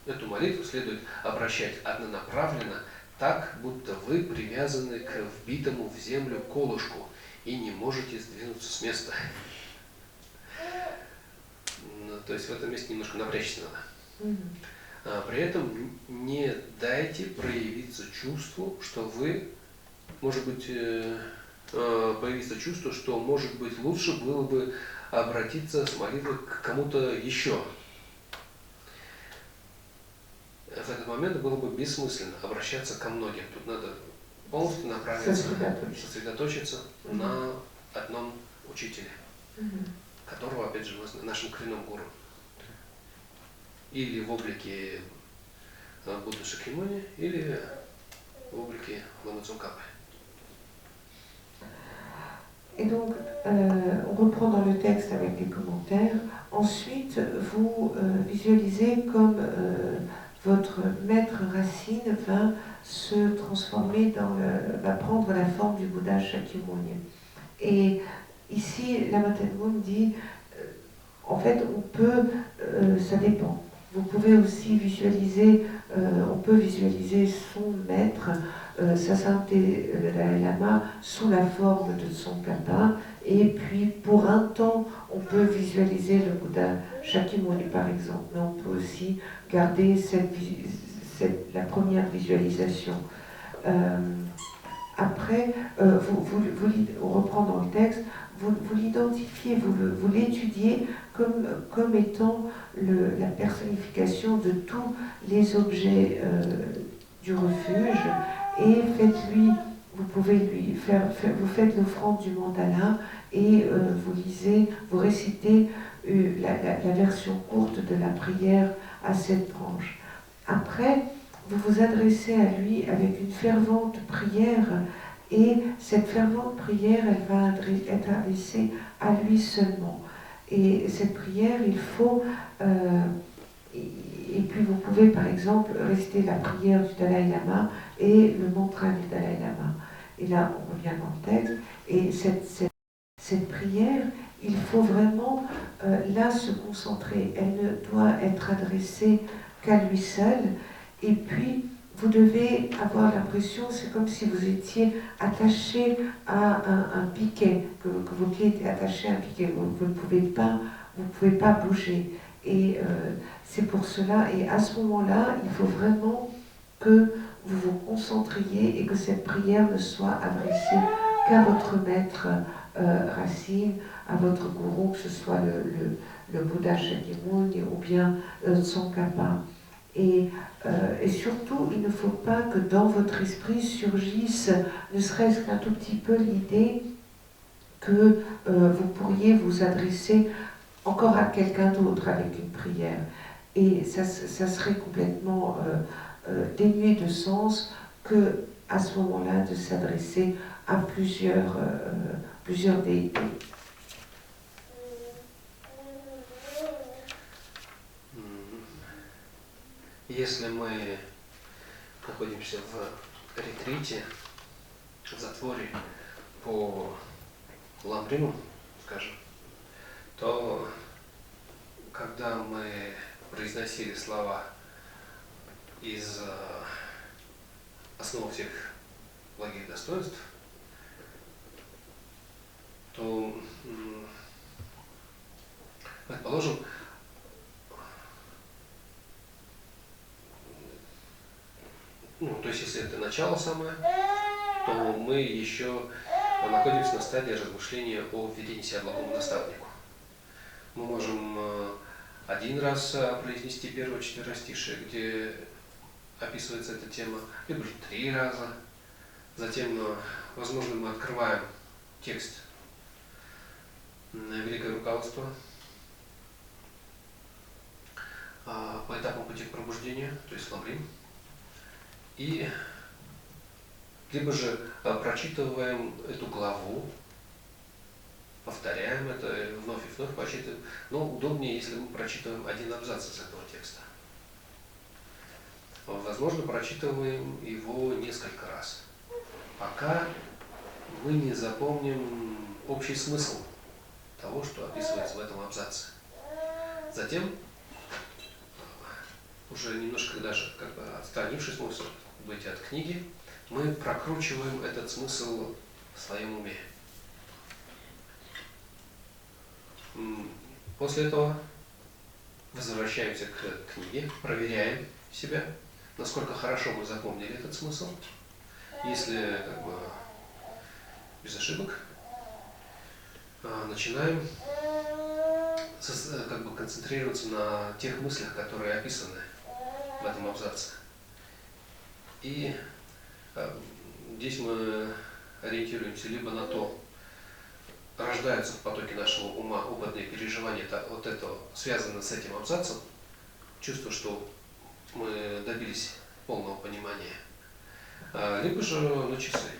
эту молитву следует обращать однонаправленно, так, будто вы привязаны к вбитому в землю колышку и не можете сдвинуться с места. То есть в этом месте немножко напрячься надо. При этом не дайте проявиться чувству, что вы, может быть, появится чувство, что, может быть, лучше было бы обратиться с молитвой к кому-то еще. В этот момент было бы бессмысленно обращаться ко многим. Тут надо полностью направиться, сосредоточиться на одном учителе, которого, опять же, мы нашим коренным гуру. Или в облике Будды Шакьямуни, или в облике Ламы Цongkhapa. Et donc, on reprend dans le texte avec les commentaires. Ensuite, vous visualisez comme votre maître racine va se transformer va prendre la forme du Bouddha Shakyamuni. Et ici, Lama Tengrim dit, en fait, on peut, ça dépend. Vous pouvez aussi visualiser, on peut visualiser son maître, sa sainteté le Dalai Lama, sous la forme de son kappa. Et puis pour un temps, on peut visualiser le Bouddha Shakyamuni par exemple, mais on peut aussi garder la première visualisation. Après, on reprend dans le texte, vous l'identifiez, vous l'étudiez comme étant la personnification de tous les objets du refuge, et faites-lui, vous pouvez lui vous faites l'offrande du mandala et vous récitez la version courte de la prière à cette branche. Après, vous vous adressez à lui avec une fervente prière, et cette fervente prière, elle va être adressée à lui seulement. Et cette prière, il faut... et puis vous pouvez par exemple réciter la prière du Dalai Lama et le mantra du Dalai Lama. Et là, on revient dans le texte. Et cette prière, il faut vraiment là se concentrer. Elle ne doit être adressée qu'à lui seul. Et puis, vous devez avoir l'impression, c'est comme si vous étiez attaché à un piquet, que vos pieds étaient attachés à un piquet. Vous ne pouvez pas bouger. Et c'est pour cela, et à ce moment-là, il faut vraiment que vous vous concentriez et que cette prière ne soit adressée qu'à votre maître Racine, à votre gourou, que ce soit le Bouddha Shakyamuni ou bien Tsongkhapa. Et surtout, il ne faut pas que dans votre esprit surgisse, ne serait-ce qu'un tout petit peu, l'idée que vous pourriez vous adresser encore à quelqu'un d'autre avec une prière. Et ça serait complètement dénué de sens que, à ce moment-là, de s'adresser à plusieurs déités. Если мы находимся в ретрите, в затворе по Ламрину, скажем, то когда мы произносили слова из основ всех благих достоинств, то, предположим, то есть если это начало самое, то мы еще находимся на стадии размышления о введении себя благому наставнику. Мы можем один раз произнести первое четверостишее, где описывается эта тема, либо 3 раза. Затем, возможно, мы открываем текст «Великое руководство» по этапам пути к пробуждению, то есть Ламрин. И либо же прочитываем эту главу, повторяем это, вновь и вновь прочитываем. Но удобнее, если мы прочитываем один абзац из этого текста. Возможно, прочитываем его несколько раз, пока мы не запомним общий смысл того, что описывается в этом абзаце. Затем, уже немножко даже отстранившись, может быть, от книги, мы прокручиваем этот смысл в своем уме. После этого возвращаемся к книге, проверяем себя, насколько хорошо мы запомнили этот смысл. Если без ошибок, начинаем концентрироваться на тех мыслях, которые описаны в этом абзаце. И здесь мы ориентируемся либо на то, рождаются в потоке нашего ума опытные переживания, вот это связано с этим абзацем, чувство, что мы добились полного понимания, либо же на часы.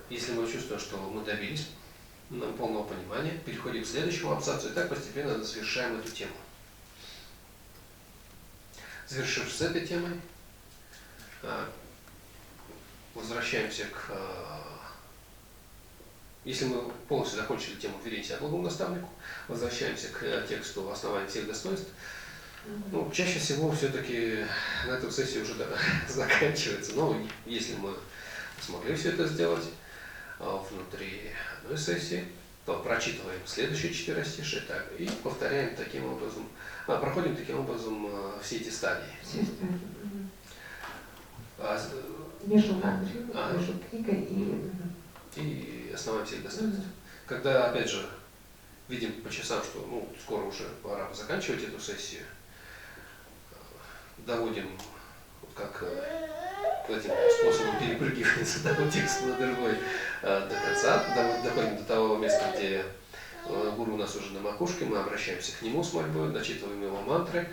Если мы чувствуем, что мы добились полного понимания, переходим к следующему абзацу и так постепенно завершаем эту тему. Завершив с этой темой, возвращаемся к Если мы полностью закончили тему «Вери себя благому наставнику», возвращаемся к тексту «Основание всех достоинств». Ну, чаще всего все-таки на эту сессию уже заканчивается. Но если мы смогли все это сделать внутри одной сессии, то прочитываем следующие 4 стиши и повторяем таким образом, проходим таким образом все эти стадии. Между книгой и основание всех достоинств. Когда, опять же, видим по часам, что скоро уже пора заканчивать эту сессию, доводим как этим способом перепрыгивания с одного текста на другой до конца, доходим до того места, где гуру у нас уже на макушке, мы обращаемся к нему с мольбой, дочитываем его мантры,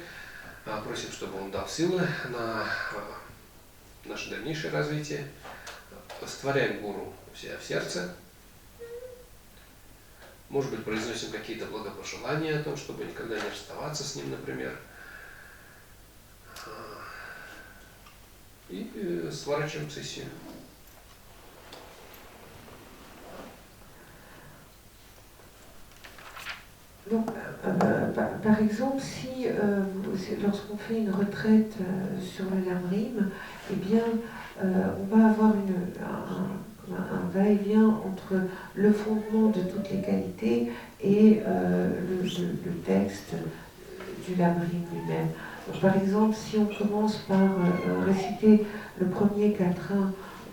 просим, чтобы он дал силы на наше дальнейшее развитие, растворяем гуру у себя в сердце, может быть, произносим какие-то благопожелания о том, чтобы никогда не расставаться с ним, например, и сворачиваем сессию. Donc, par exemple, si lorsqu'on fait une retraite sur le Lamrim, eh bien, on va avoir un va-et-vient entre le fondement de toutes les qualités et le texte du Lamrim lui-même. Donc, par exemple, si on commence par réciter le premier quatrain,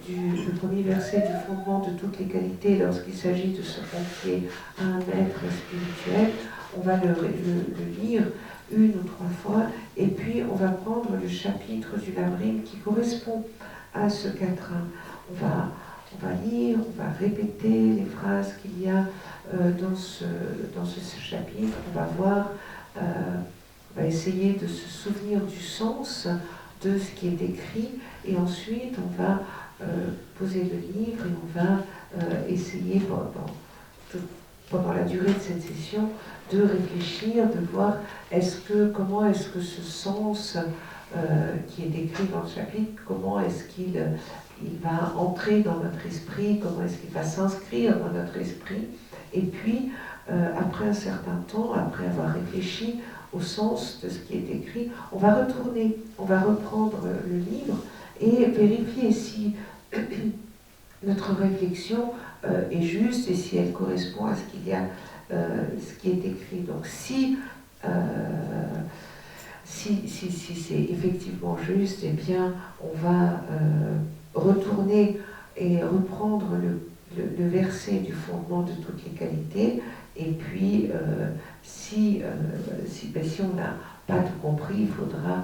le premier verset du fondement de toutes les qualités lorsqu'il s'agit de se confier à un maître spirituel, on va le lire 1 ou 3 fois et puis on va prendre le chapitre du Lamrim qui correspond à ce quatrain. On va lire, on va répéter les phrases qu'il y a dans ce chapitre, on va voir, on va essayer de se souvenir du sens de ce qui est écrit et ensuite on va poser le livre et on va essayer pendant la durée de cette session de réfléchir, de voir comment est-ce que ce sens qui est décrit dans le chapitre, comment est-ce qu'il va entrer dans notre esprit, comment est-ce qu'il va s'inscrire dans notre esprit. Et puis, après un certain temps, après avoir réfléchi au sens de ce qui est écrit, on va retourner, on va reprendre le livre et vérifier si notre réflexion est juste et si elle correspond à ce qui est écrit. Donc si c'est effectivement juste, eh bien on va retourner et reprendre le verset du fondement de toutes les qualités. Et puis si on n'a pas tout compris, il faudra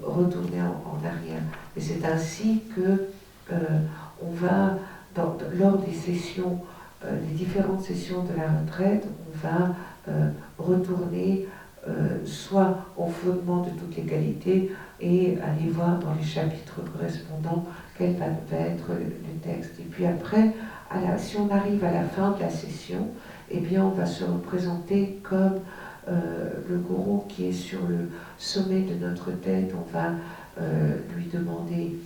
retourner en arrière. Et c'est ainsi que on va, lors des sessions, les différentes sessions de la retraite, on va retourner soit au fondement de toutes les qualités et aller voir dans les chapitres correspondants quel va être le texte. Et puis après, si on arrive à la fin de la session, eh bien on va se représenter comme le gourou qui est sur le sommet de notre tête. On va lui demander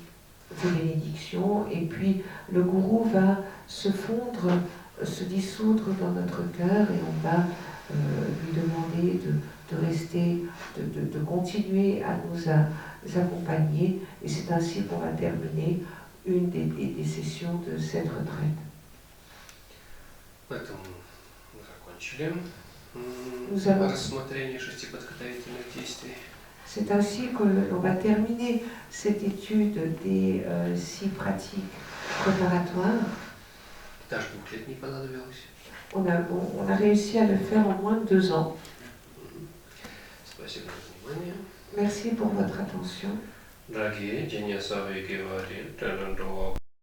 des bénédictions et puis le gourou va se fondre, se dissoudre dans notre cœur et on va lui demander de rester, de continuer à nous accompagner et c'est ainsi qu'on va terminer une des sessions de cette retraite. Nous avons рассмотрение 6 подготовительных действий. C'est ainsi que l'on va terminer cette étude des 6 pratiques préparatoires. On a réussi à le faire en moins de 2 ans. Merci pour votre attention.